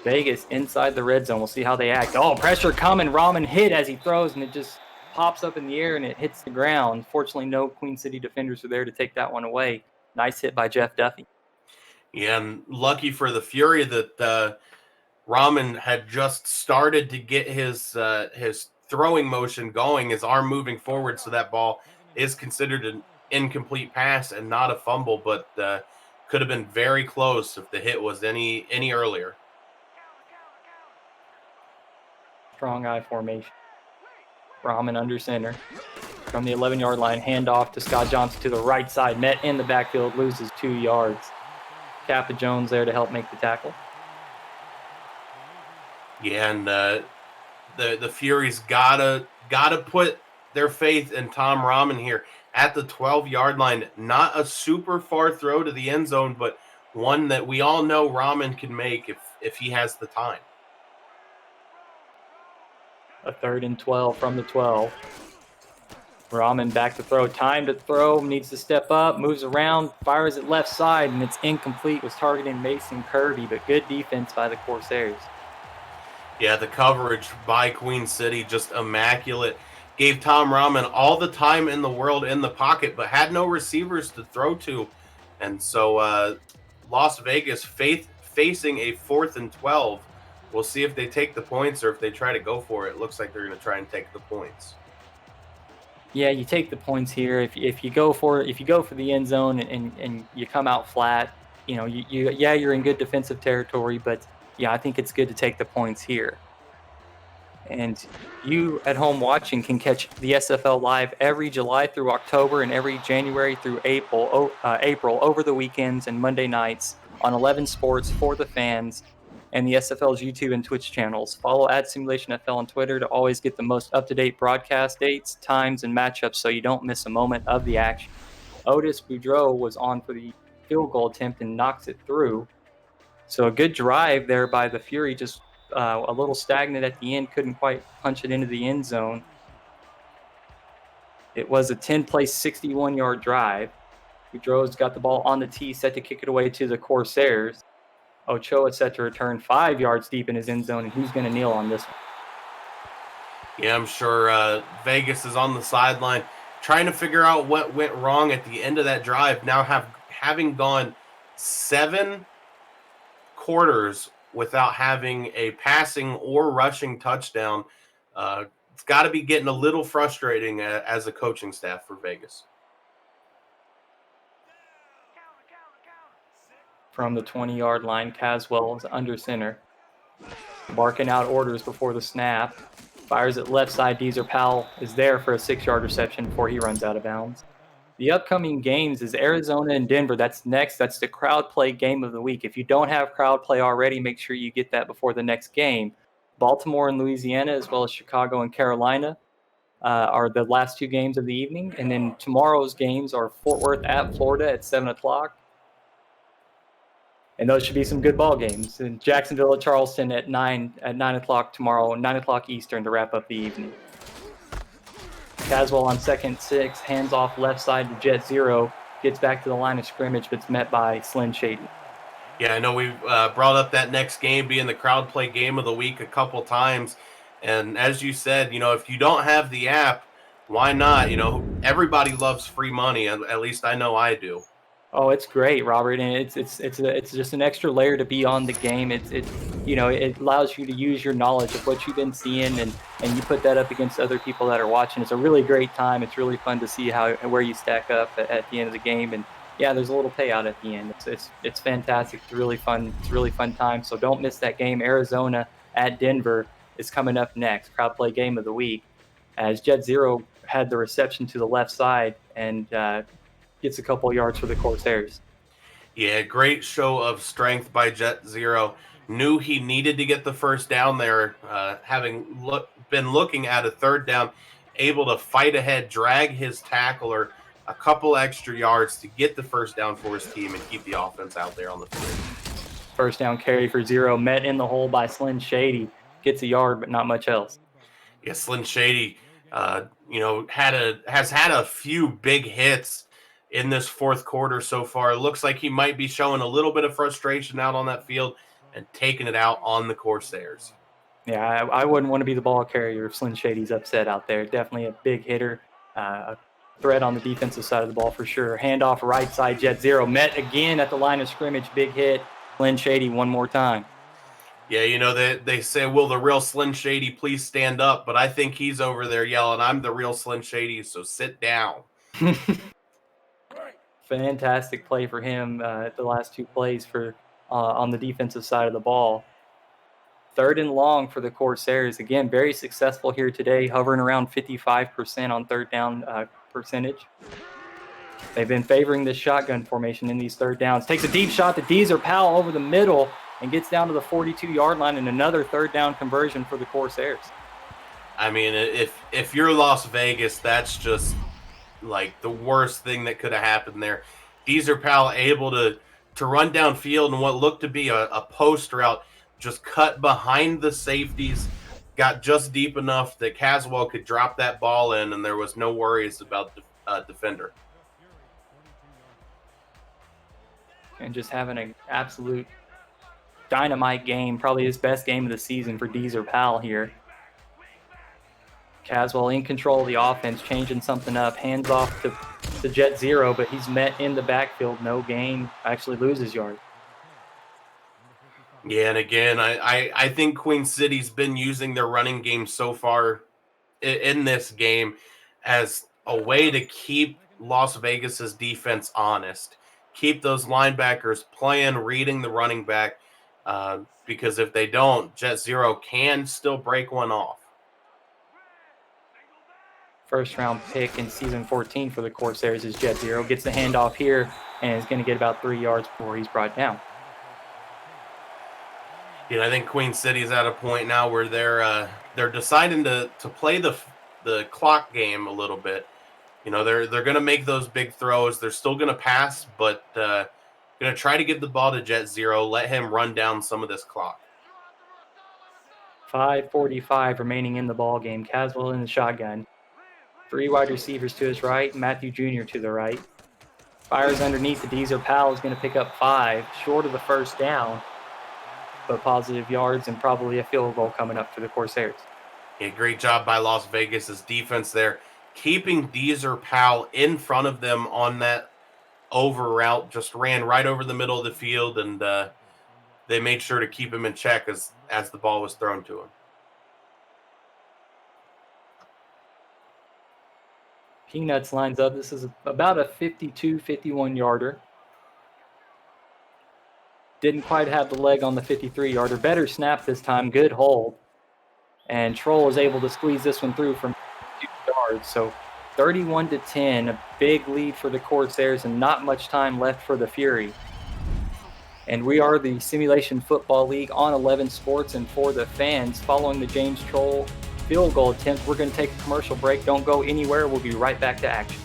Vegas inside the red zone. We'll see how they act. Oh, pressure coming. Rahman hit as he throws, and it just pops up in the air, and it hits the ground. Fortunately, no Queen City defenders are there to take that one away. Nice hit by Jeff Duffy. Yeah, and lucky for the Fury that Rahman had just started to get his throwing motion going, his arm moving forward, so that ball is considered an incomplete pass and not a fumble, but could have been very close if the hit was any earlier. Strong eye formation. Rahman under center. From the 11-yard line, handoff to Scott Johnson to the right side. Met in the backfield, loses 2 yards. Kappa Jones there to help make the tackle. Yeah, and the Furies gotta put their faith in Tom Rahman here at the 12-yard line. Not a super far throw to the end zone, but one that we all know Rahman can make if he has the time. A 3rd and 12 from the 12. Rahman back to throw. Time to throw. Needs to step up. Moves around. Fires it left side, and it's incomplete. Was targeting Mason Kirby, but good defense by the Corsairs. Yeah, the coverage by Queen City just immaculate. Gave Tom Rahman all the time in the world in the pocket, but had no receivers to throw to. And so Las Vegas facing a 4th and 12. We'll see if they take the points or if they try to go for it. Looks like they're going to try and take the points. Yeah, you take the points here. If you go for the end zone and you come out flat, you're in good defensive territory, but yeah, I think it's good to take the points here. And you at home watching can catch the SFL live every July through October and every January through April over the weekends and Monday nights on 11 Sports for the fans and the SFL's YouTube and Twitch channels. Follow @SimulationFL on Twitter to always get the most up-to-date broadcast dates, times, and matchups so you don't miss a moment of the action. Otis Boudreau was on for the field goal attempt and knocks it through. So a good drive there by the Fury, just a little stagnant at the end, couldn't quite punch it into the end zone. It was a 10-play, 61-yard drive. Boudreau's got the ball on the tee, set to kick it away to the Corsairs. Ochoa set to return 5 yards deep in his end zone, and who's going to kneel on this one? Yeah, I'm sure Vegas is on the sideline trying to figure out what went wrong at the end of that drive. Now having gone 7 quarters without having a passing or rushing touchdown, it's got to be getting a little frustrating as a coaching staff for Vegas. From the 20-yard line, Caswell is under center, barking out orders before the snap. Fires it left side. Deezer Powell is there for a 6-yard reception before he runs out of bounds. The upcoming games is Arizona and Denver. That's next. That's the crowd play game of the week. If you don't have crowd play already, make sure you get that before the next game. Baltimore and Louisiana, as well as Chicago and Carolina, are the last 2 games of the evening. And then tomorrow's games are Fort Worth at Florida at 7 o'clock. And those should be some good ball games. And Jacksonville at Charleston at 9 o'clock tomorrow, 9 o'clock Eastern to wrap up the evening. Caswell on 2nd 6, hands off left side to Jet Zero, gets back to the line of scrimmage, but it's met by Slim Shady. Yeah, I know we've brought up that next game being the crowd play game of the week a couple times. And as you said, if you don't have the app, why not? Everybody loves free money. At least I know I do. Oh, it's great, Robert, and it's just an extra layer to be on the game. It allows you to use your knowledge of what you've been seeing, and you put that up against other people that are watching. It's a really great time. It's really fun to see where you stack up at the end of the game, and yeah, there's a little payout at the end. It's fantastic. It's really fun. It's a really fun time. So don't miss that game. Arizona at Denver is coming up next. Crowd play game of the week, as Jet Zero had the reception to the left side and gets a couple yards for the Corsairs. Yeah, great show of strength by Jet Zero. Knew he needed to get the first down there, having been looking at a 3rd down, able to fight ahead, drag his tackler a couple extra yards to get the first down for his team and keep the offense out there on the field. First down carry for Zero, met in the hole by Slim Shady. Gets a yard, but not much else. Yeah, Slim Shady, has had a few big hits in this 4th quarter so far. It looks like he might be showing a little bit of frustration out on that field and taking it out on the Corsairs. Yeah, I wouldn't want to be the ball carrier if Slim Shady's upset out there. Definitely a big hitter, a threat on the defensive side of the ball for sure. Handoff right side, Jet Zero. Met again at the line of scrimmage, big hit. Slim Shady one more time. Yeah, they say, will the real Slim Shady please stand up? But I think he's over there yelling, I'm the real Slim Shady, so sit down. Fantastic play for him the last 2 plays for on the defensive side of the ball. 3rd and long for the Corsairs. Again, very successful here today, hovering around 55% on 3rd down percentage. They've been favoring this shotgun formation in these 3rd downs. Takes a deep shot to Deezer Powell over the middle and gets down to the 42-yard line, and another 3rd down conversion for the Corsairs. I mean, if you're Las Vegas, that's just like the worst thing that could have happened there. Deezer Powell able to run downfield in what looked to be a post route, just cut behind the safeties, got just deep enough that Caswell could drop that ball in, and there was no worries about the defender. And just having an absolute dynamite game, probably his best game of the season for Deezer Powell here. Caswell in control of the offense, changing something up, hands off to Jet Zero, but he's met in the backfield, no gain, actually loses yard. Yeah, and again, I think Queen City's been using their running game so far in this game as a way to keep Las Vegas's defense honest, keep those linebackers playing, reading the running back, because if they don't, Jet Zero can still break one off. First round pick in season 14 for the Corsairs is Jet Zero. Gets the handoff here and is going to get about 3 yards before he's brought down. Yeah, I think Queen City's at a point now where they're deciding to play the clock game a little bit. They're going to make those big throws. They're still going to pass, but going to try to give the ball to Jet Zero, let him run down some of this clock. 5:45 remaining in the ball game. Caswell in the shotgun. 3 wide receivers to his right, Matthew Jr. to the right. Fires underneath to Deezer Powell is going to pick up 5, short of the first down. but positive yards and probably a field goal coming up for the Corsairs. Yeah, great job by Las Vegas's defense there, keeping Deezer Powell in front of them on that over route. Just ran right over the middle of the field, and they made sure to keep him in check as the ball was thrown to him. Peanuts lines up. This is about a 52, 51 yarder. Didn't quite have the leg on the 53 yarder. Better snap this time. Good hold. And Troll is able to squeeze this one through from 2 yards. So 31-10, a big lead for the Corsairs and not much time left for the Fury. And we are the Simulation Football League on 11 Sports, and for the fans, following the James Troll field goal attempt, we're going to take a commercial break. Don't go anywhere. We'll be right back to action.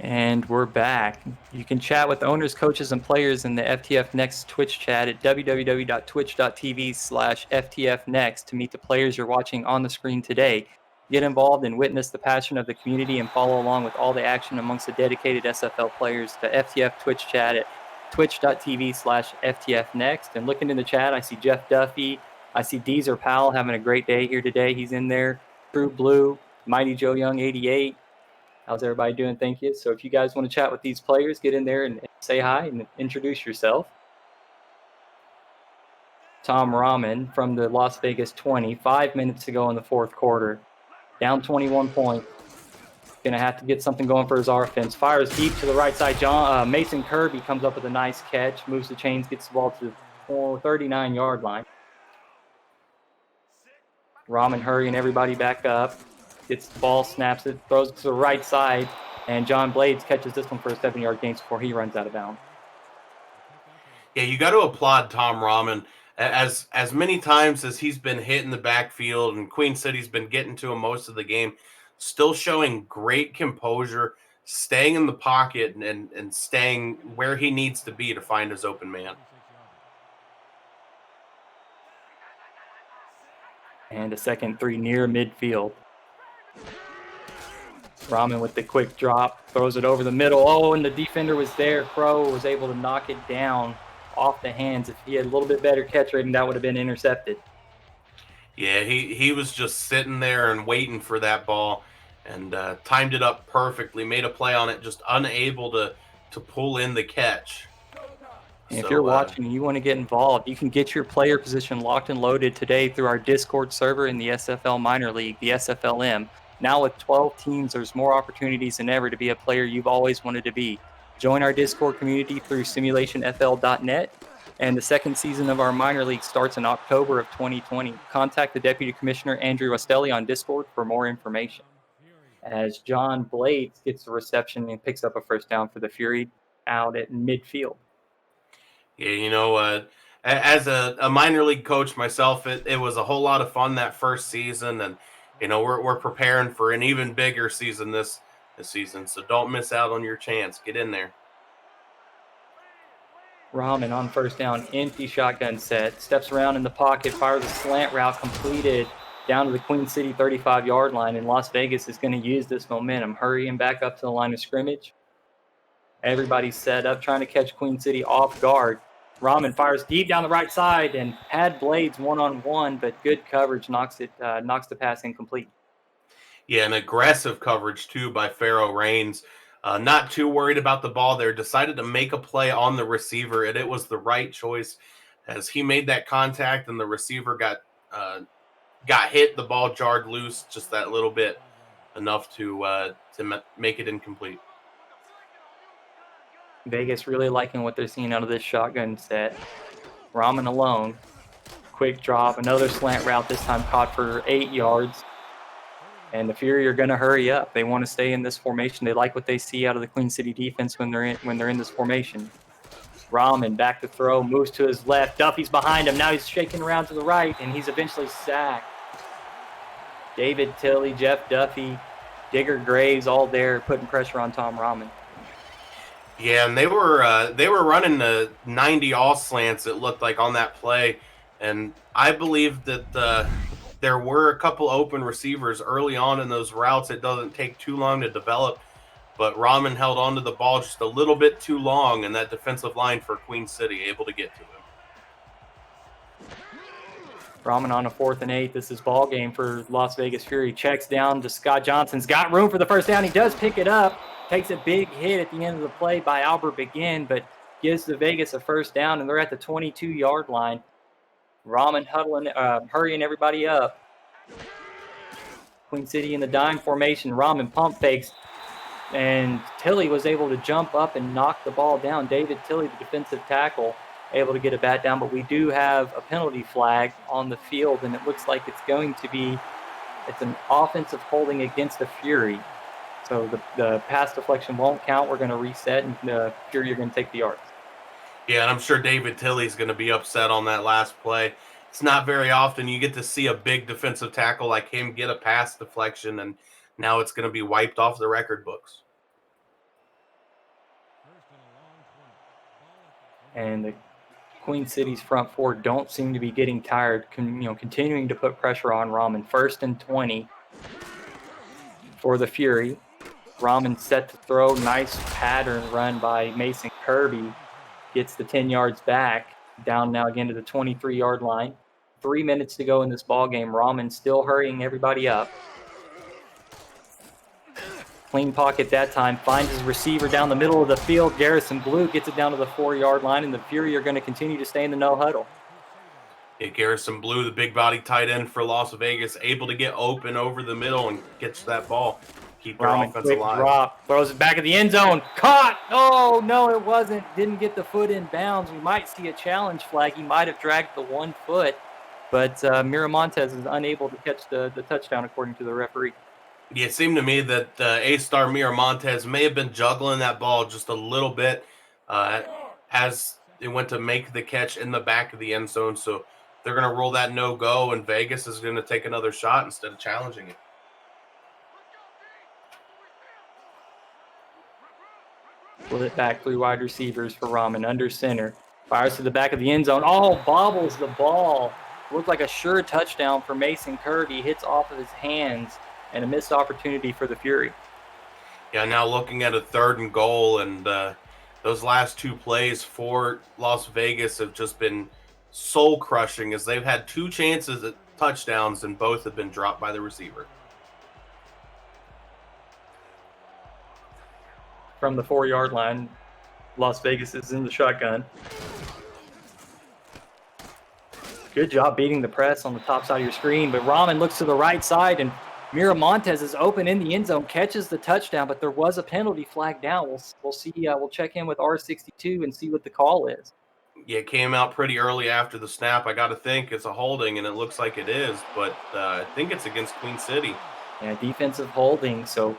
And we're back. You can chat with owners, coaches, and players in the FTF Next Twitch chat at www.twitch.tv/FTFnext to meet the players you're watching on the screen today. Get involved and witness the passion of the community and follow along with all the action amongst the dedicated SFL players. The FTF Twitch chat at twitch.tv/FTFnext. And looking in the chat, I see Jeff Duffy. I see Deezer Powell having a great day here today. He's in there. True Blue, Mighty Joe Young 88. How's everybody doing? Thank you. So if you guys want to chat with these players, get in there and say hi and introduce yourself. Tom Rahman from the Las Vegas 20, 5 minutes to go in the fourth quarter. Down 21 points. Going to have to get something going for his offense. Fires deep to the right side. Mason Kirby comes up with a nice catch, moves the chains, gets the ball to the 39-yard line. Rahman hurrying everybody back up. Gets the ball, snaps it, throws it to the right side, and John Blades catches this one for a 7-yard gain before he runs out of bounds. Yeah, you got to applaud Tom Rahman. As many times as he's been hit in the backfield, and Queen City's been getting to him most of the game, still showing great composure, staying in the pocket and staying where he needs to be to find his open man. And a 2nd-3 near midfield. Rahman with the quick drop, throws it over the middle. Oh, and the defender was there. Crow was able to knock it down off the hands. If he had a little bit better catch rating, that would have been intercepted. Yeah, he was just sitting there and waiting for that ball and timed it up perfectly, made a play on it, just unable to pull in the catch. And if you're watching and you want to get involved, you can get your player position locked and loaded today through our Discord server in the SFL Minor League, the SFLM. Now with 12 teams, there's more opportunities than ever to be a player you've always wanted to be. Join our Discord community through simulationfl.net, and the second season of our minor league starts in October of 2020. Contact the Deputy Commissioner Andrew Ostelli on Discord for more information. As John Blades gets the reception and picks up a first down for the Fury out at midfield. Yeah, as a minor league coach myself, it was a whole lot of fun that first season, and we're preparing for an even bigger season this season. So don't miss out on your chance. Get in there. Rahman on first down, empty shotgun set, steps around in the pocket, fires a slant route completed down to the Queen City 35-yard line, and Las Vegas is going to use this momentum, hurrying back up to the line of scrimmage. Everybody's set up, trying to catch Queen City off guard. Rahman fires deep down the right side and had Blades one-on-one, but good coverage knocks the pass incomplete. Yeah, and aggressive coverage, too, by Pharaoh Reigns. Not too worried about the ball there. Decided to make a play on the receiver, and it was the right choice as he made that contact and the receiver got hit. The ball jarred loose just that little bit, enough to make it incomplete. Vegas really liking what they're seeing out of this shotgun set. Rahman alone. Quick drop, another slant route, this time caught for 8 yards. And the Fury are going to hurry up. They want to stay in this formation. They like what they see out of the Queen City defense when they're in this formation. Rahman back to throw, moves to his left. Duffy's behind him. Now he's shaking around to the right, and he's eventually sacked. David Tilley, Jeff Duffy, Digger Graves, all there putting pressure on Tom Rahman. Yeah, and they were running the 90 all slants, it looked like, on that play. And I believe that there were a couple open receivers early on in those routes. It doesn't take too long to develop, but Rahman held onto the ball just a little bit too long, and that defensive line for Queen City able to get to him. Rahman on a 4th and 8. This is ball game for Las Vegas Fury. Checks down to Scott Johnson's got room for the first down. He does pick it up. Takes a big hit at the end of the play by Albert Begin, but gives the Vegas a first down, and they're at the 22-yard line. Rahman hurrying everybody up. Queen City in the dime formation. Rahman pump fakes, and Tilley was able to jump up and knock the ball down. David Tilley, the defensive tackle, able to get a bat down, but we do have a penalty flag on the field, and it looks like it's an offensive holding against the Fury. So the pass deflection won't count. We're going to reset, and the Fury are going to take the yards. Yeah, and I'm sure David Tilley's going to be upset on that last play. It's not very often you get to see a big defensive tackle like him get a pass deflection, and now it's going to be wiped off the record books. And the Queen City's front four don't seem to be getting tired, continuing to put pressure on Rahman. 1st and 20 for the Fury. Rahman set to throw. Nice pattern run by Mason Kirby. Gets the 10 yards back. Down now again to the 23-yard line. 3 minutes to go in this ball game. Rahman still hurrying everybody up. Clean pocket that time. Finds his receiver down the middle of the field. Garrison Blue gets it down to the 4-yard line, and the Fury are going to continue to stay in the no huddle. Yeah, Garrison Blue, the big body tight end for Las Vegas, able to get open over the middle and gets that ball. Keep their offense alive. Drop, throws it back at the end zone. Caught! Oh, no, it wasn't. Didn't get the foot in bounds. We might see a challenge flag. He might have dragged the 1 foot, but Miramontes is unable to catch the touchdown, according to the referee. Yeah, it seemed to me that A-star Miramontes may have been juggling that ball just a little bit as it went to make the catch in the back of the end zone. So they're going to roll that no-go, and Vegas is going to take another shot instead of challenging it. Split back 3 wide receivers for Rahman under center. Fires to the back of the end zone. Oh, bobbles the ball. Looked like a sure touchdown for Mason Kirby. Hits off of his hands, and a missed opportunity for the Fury. Yeah, now looking at a 3rd and goal, and those last 2 plays for Las Vegas have just been soul-crushing as they've had 2 chances at touchdowns, and both have been dropped by the receiver. From the 4-yard line, Las Vegas is in the shotgun. Good job beating the press on the top side of your screen, but Rahman looks to the right side and Miramontes is open in the end zone, catches the touchdown, but there was a penalty flag down. We'll see. We'll check in with R62 and see what the call is. Yeah, it came out pretty early after the snap. I got to think it's a holding, and it looks like it is, but I think it's against Queen City. Yeah, defensive holding. So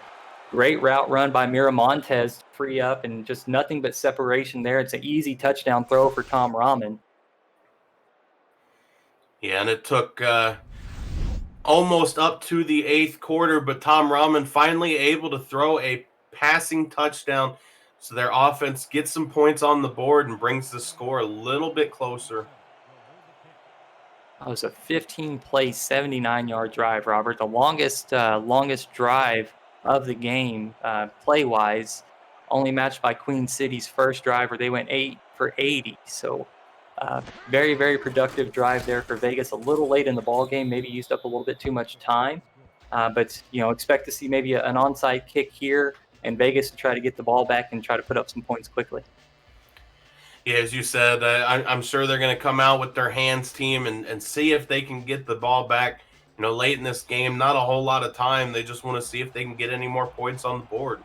great route run by Miramontes to free up, and just nothing but separation there. It's an easy touchdown throw for Tom Rahman. Yeah, and it took almost up to the 8th quarter, but Tom Rahman finally able to throw a passing touchdown, so their offense gets some points on the board and brings the score a little bit closer. That was a 15-play, 79-yard drive, Robert. The longest drive of the game, play-wise, only matched by Queen City's first drive where they went 8 for 80. So very, very productive drive there for Vegas. A little late in the ball game, maybe used up a little bit too much time. But expect to see maybe an onside kick here, and Vegas to try to get the ball back and try to put up some points quickly. Yeah, as you said, I'm sure they're going to come out with their hands team and see if they can get the ball back. Late in this game, not a whole lot of time. They just want to see if they can get any more points on the board.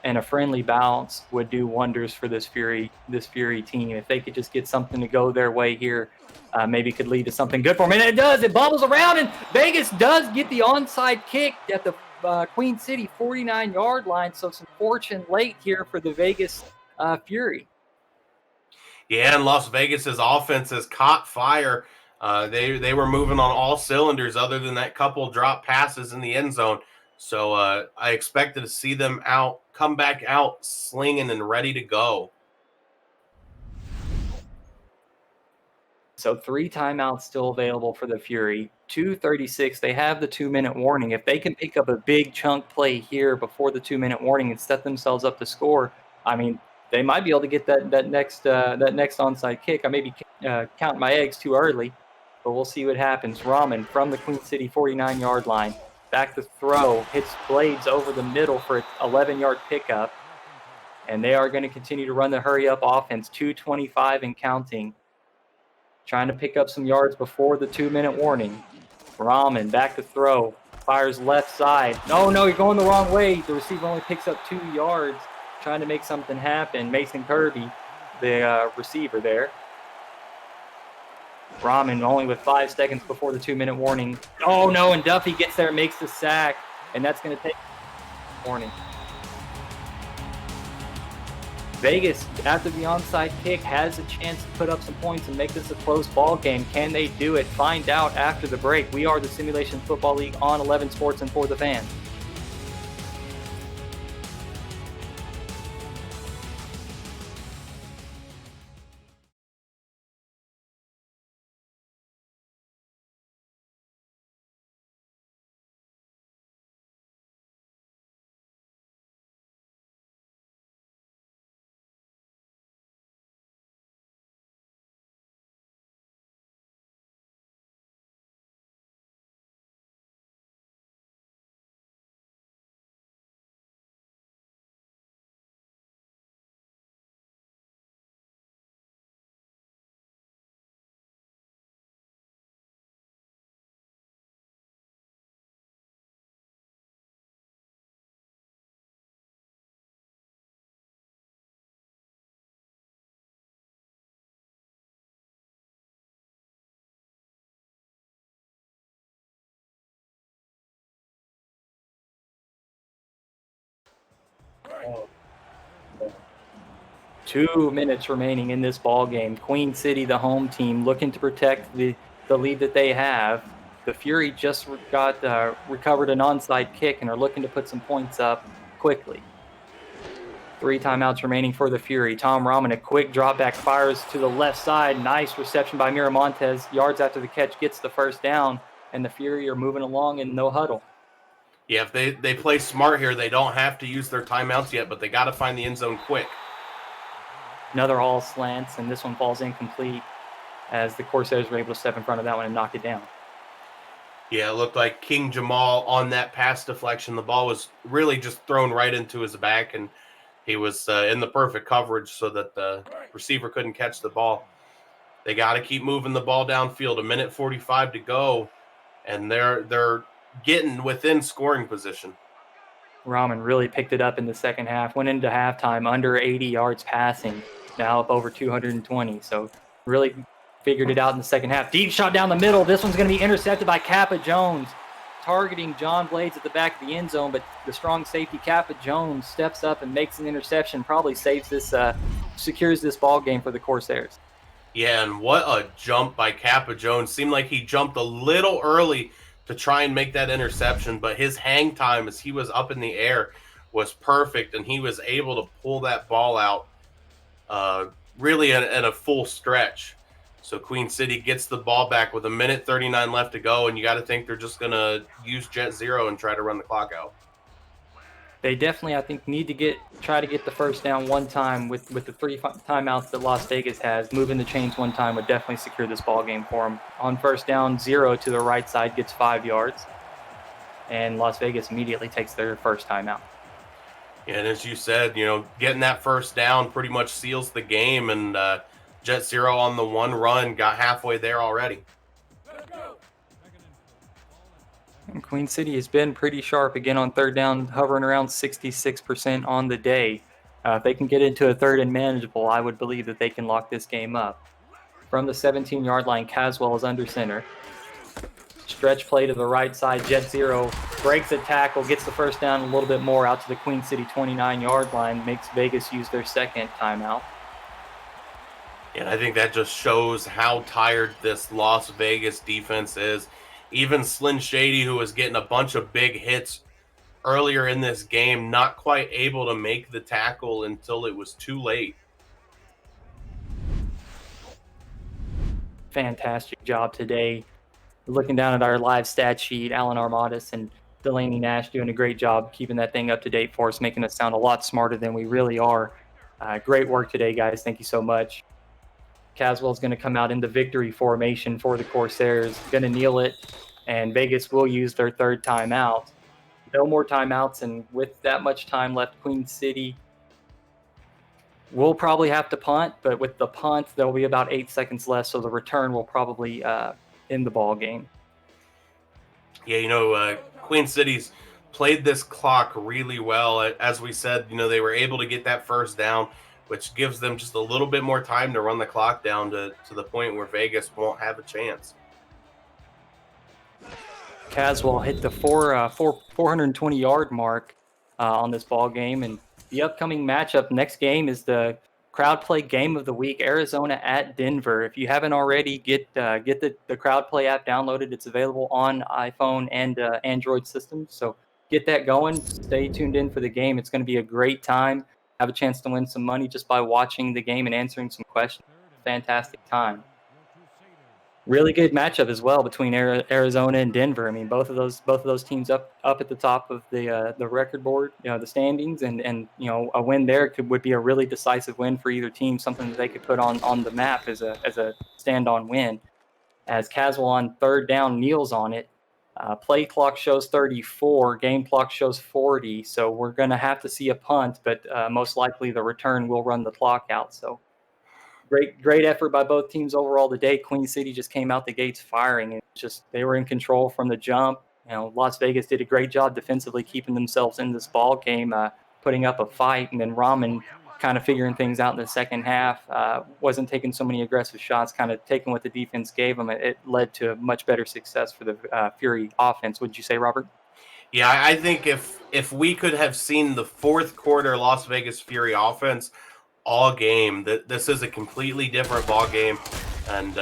And a friendly bounce would do wonders for this Fury team. If they could just get something to go their way here, maybe could lead to something good for them. And it does. It bubbles around, and Vegas does get the onside kick at the Queen City 49-yard line. So some fortune late here for the Vegas Fury. Yeah, and Las Vegas's offense has caught fire. They were moving on all cylinders other than that couple drop passes in the end zone. So I expected to see them come back out slinging and ready to go. So 3 timeouts still available for the Fury. 2:36. They have the 2-minute warning. If they can pick up a big chunk play here before the 2-minute warning and set themselves up to score, I mean, they might be able to get that next onside kick. I may be counting my eggs too early, but we'll see what happens. Rahman from the Queen City 49-yard line. Back to throw. Hits Blades over the middle for an 11-yard pickup. And they are going to continue to run the hurry-up offense. 2:25 and counting. Trying to pick up some yards before the 2-minute warning. Rahman back to throw. Fires left side. No, you're going the wrong way. The receiver only picks up 2 yards. Trying to make something happen. Mason Kirby, the receiver there. Rahman only with 5 seconds before the 2-minute warning. Oh, no, and Duffy gets there and makes the sack. And that's going to take warning. Vegas, after the onside kick, has a chance to put up some points and make this a close ball game. Can they do it? Find out after the break. We are the Simulation Football League on 11 Sports and for the fans. Oh. 2 minutes remaining in this ball game. Queen City, the home team, looking to protect the lead that they have. The Fury just recovered an onside kick and are looking to put some points up quickly. 3 timeouts remaining for the Fury. Tom Rahman, a quick drop back, fires to the left side. Nice reception by Miramontes. Yards after the catch, gets the first down, and the Fury are moving along in no huddle. Yeah, if they play smart here, they don't have to use their timeouts yet, but they got to find the end zone quick. Another all slants, and this one falls incomplete as the Corsairs were able to step in front of that one and knock it down. Yeah, it looked like King Jamal on that pass deflection. The ball was really just thrown right into his back, and he was in the perfect coverage so that the receiver couldn't catch the ball. They got to keep moving the ball downfield. 1:45 to go, and they're getting within scoring position. Rahman really picked it up in the second half, went into halftime under 80 yards passing, now up over 220. So really figured it out in the second half. Deep shot down the middle. This one's going to be intercepted by Kappa Jones, targeting John Blades at the back of the end zone, but the strong safety Kappa Jones steps up and makes an interception, probably saves this, secures this ball game for the Corsairs. Yeah, and what a jump by Kappa Jones. Seemed like he jumped a little early to try and make that interception, but his hang time as he was up in the air was perfect, and he was able to pull that ball out really in a full stretch. So Queen City gets the ball back with 1:39 left to go, and you got to think they're just going to use Jet Zero and try to run the clock out. They definitely, I think, need to try to get the first down one time with the 3 timeouts that Las Vegas has. Moving the chains one time would definitely secure this ball game for them. On first down, 0 to the right side gets 5 yards, and Las Vegas immediately takes their first timeout. Yeah, and as you said, getting that first down pretty much seals the game, and Jet Zero on the one run got halfway there already. And Queen City has been pretty sharp again on third down, hovering around 66% on the day. If they can get into a third and manageable, I would believe that they can lock this game up. From the 17-yard line, Caswell is under center. Stretch play to the right side. Jet Zero breaks a tackle, gets the first down a little bit more out to the Queen City 29-yard line, makes Vegas use their second timeout. And I think that just shows how tired this Las Vegas defense is. Even Slim Shady, who was getting a bunch of big hits earlier in this game, not quite able to make the tackle until it was too late. Fantastic job today. Looking down at our live stat sheet, Alan Armadas and Delaney Nash doing a great job keeping that thing up to date for us, making us sound a lot smarter than we really are. Great work today, guys. Thank you so much. Caswell's going to come out in the victory formation for the Corsairs, going to kneel it, and Vegas will use their third timeout. No more timeouts, and with that much time left, Queen City will probably have to punt, but with the punt, there'll be about 8 seconds left, so the return will probably end the ball game. Yeah, Queen City's played this clock really well. As we said, they were able to get that first down, which gives them just a little bit more time to run the clock down to the point where Vegas won't have a chance. Caswell hit the 420-yard mark on this ball game, and the upcoming matchup next game is the Crowd Play Game of the Week, Arizona at Denver. If you haven't already, get the Crowd Play app downloaded. It's available on iPhone and Android systems, so get that going. Stay tuned in for the game. It's going to be a great time. Have a chance to win some money just by watching the game and answering some questions. Fantastic time. Really good matchup as well between Arizona and Denver. I mean, both of those teams up at the top of the record board, the standings, and a win there would be a really decisive win for either team, something that they could put on the map as a stand-on win. As Caswell on third down kneels on it, play clock shows 34, game clock shows 40, so we're going to have to see a punt, but most likely the return will run the clock out. So great effort by both teams overall today. Queen City just came out the gates firing, and they were in control from the jump. Las Vegas did a great job defensively keeping themselves in this ball game, putting up a fight, and then Rahman kind of figuring things out in the second half, wasn't taking so many aggressive shots, kind of taking what the defense gave them. It led to much better success for the Fury offense. Would you say, Robert? Yeah, I think if we could have seen the fourth quarter Las Vegas Fury offense all game, this is a completely different ball game, and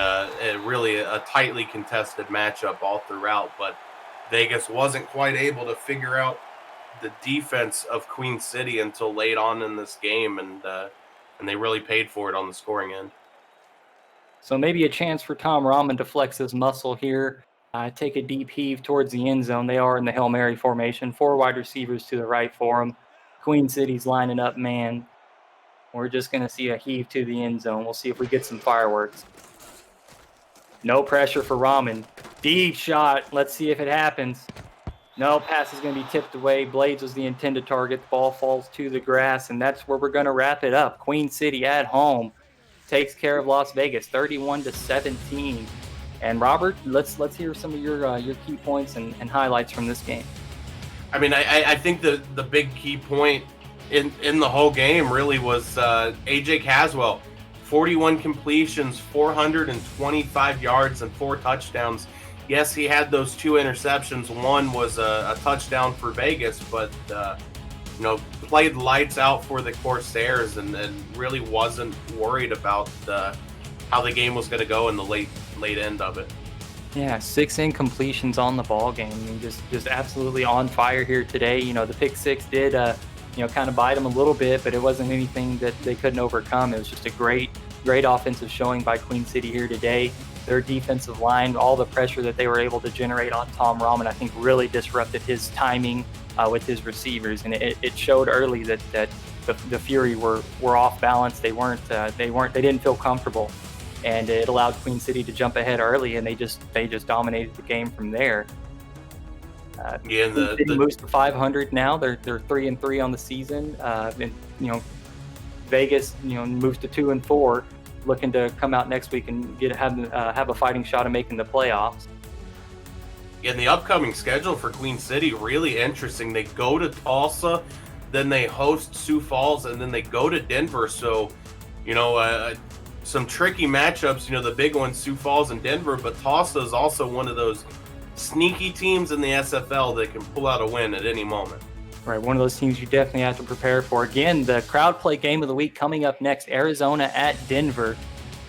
really a tightly contested matchup all throughout. But Vegas wasn't quite able to figure out the defense of Queen City until late on in this game, and they really paid for it on the scoring end. So maybe a chance for Tom Rahman to flex his muscle here, take a deep heave towards the end zone. They are in the Hail Mary formation, 4 wide receivers to the right for him. Queen City's lining up man. We're just going to see a heave to the end zone. We'll see if we get some fireworks. No pressure for Rahman. Deep shot. Let's see if it happens. No, pass is going to be tipped away. Blades was the intended target. The ball falls to the grass, and that's where we're going to wrap it up. Queen City at home takes care of Las Vegas, 31-17. And Robert, let's hear some of your key points and highlights from this game. I mean, I think the big key point in the whole game really was AJ Caswell. 41 completions, 425 yards, and 4 touchdowns. Yes, he had those 2 interceptions. One was a touchdown for Vegas, but played lights out for the Corsairs and really wasn't worried about how the game was going to go in the late end of it. Yeah, 6 incompletions on the ball game. I mean, just absolutely on fire here today. The pick 6 did kind of bite them a little bit, but it wasn't anything that they couldn't overcome. It was just a great offensive showing by Queen City here today. Their defensive line, all the pressure that they were able to generate on Tom Rahman, I think really disrupted his timing with his receivers, and it showed early that the Fury were off balance. They didn't feel comfortable, and it allowed Queen City to jump ahead early, and they just dominated the game from there. The City moves to 500 now. They're 3-3 on the season. And Vegas moves to 2-4, looking to come out next week and have a fighting shot of making the playoffs. And the upcoming schedule for Queen City really interesting. They go to Tulsa, then they host Sioux Falls, and then they go to Denver. So, some tricky matchups. The big ones, Sioux Falls and Denver, but Tulsa is also one of those sneaky teams in the SFL that can pull out a win at any moment. Right, one of those teams you definitely have to prepare for. Again, the Crowd Play game of the week coming up next, Arizona at Denver.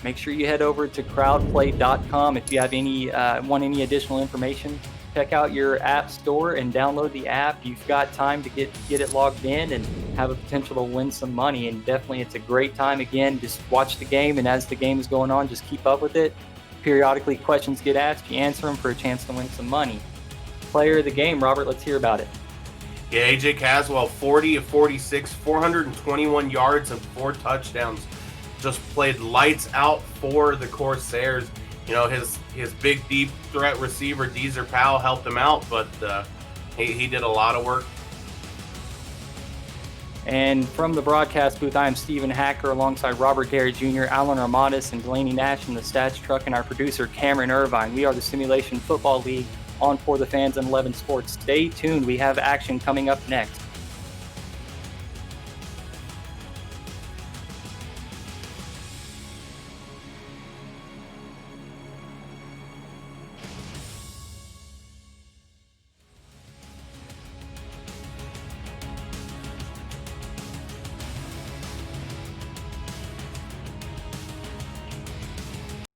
Make sure you head over to crowdplay.com if you have want any additional information. Check out your app store and download the app. You've got time to get it logged in and have a potential to win some money. And definitely, it's a great time. Again, just watch the game, and as the game is going on, just keep up with it. Periodically, questions get asked. You answer them for a chance to win some money. Player of the game, Robert, let's hear about it. Yeah, AJ Caswell, 40 of 46, 421 yards and 4 touchdowns. Just played lights out for the Corsairs. His big deep threat receiver Deezer Powell helped him out, but he did a lot of work. And from the broadcast booth, I am Stephen Hacker alongside Robert Garrett Jr., Alan Armadas, and Delaney Nash in the stats truck, and our producer Cameron Irvine. We are the Simulation Football League on For the Fans and 11 Sports. Stay tuned. We have action coming up next.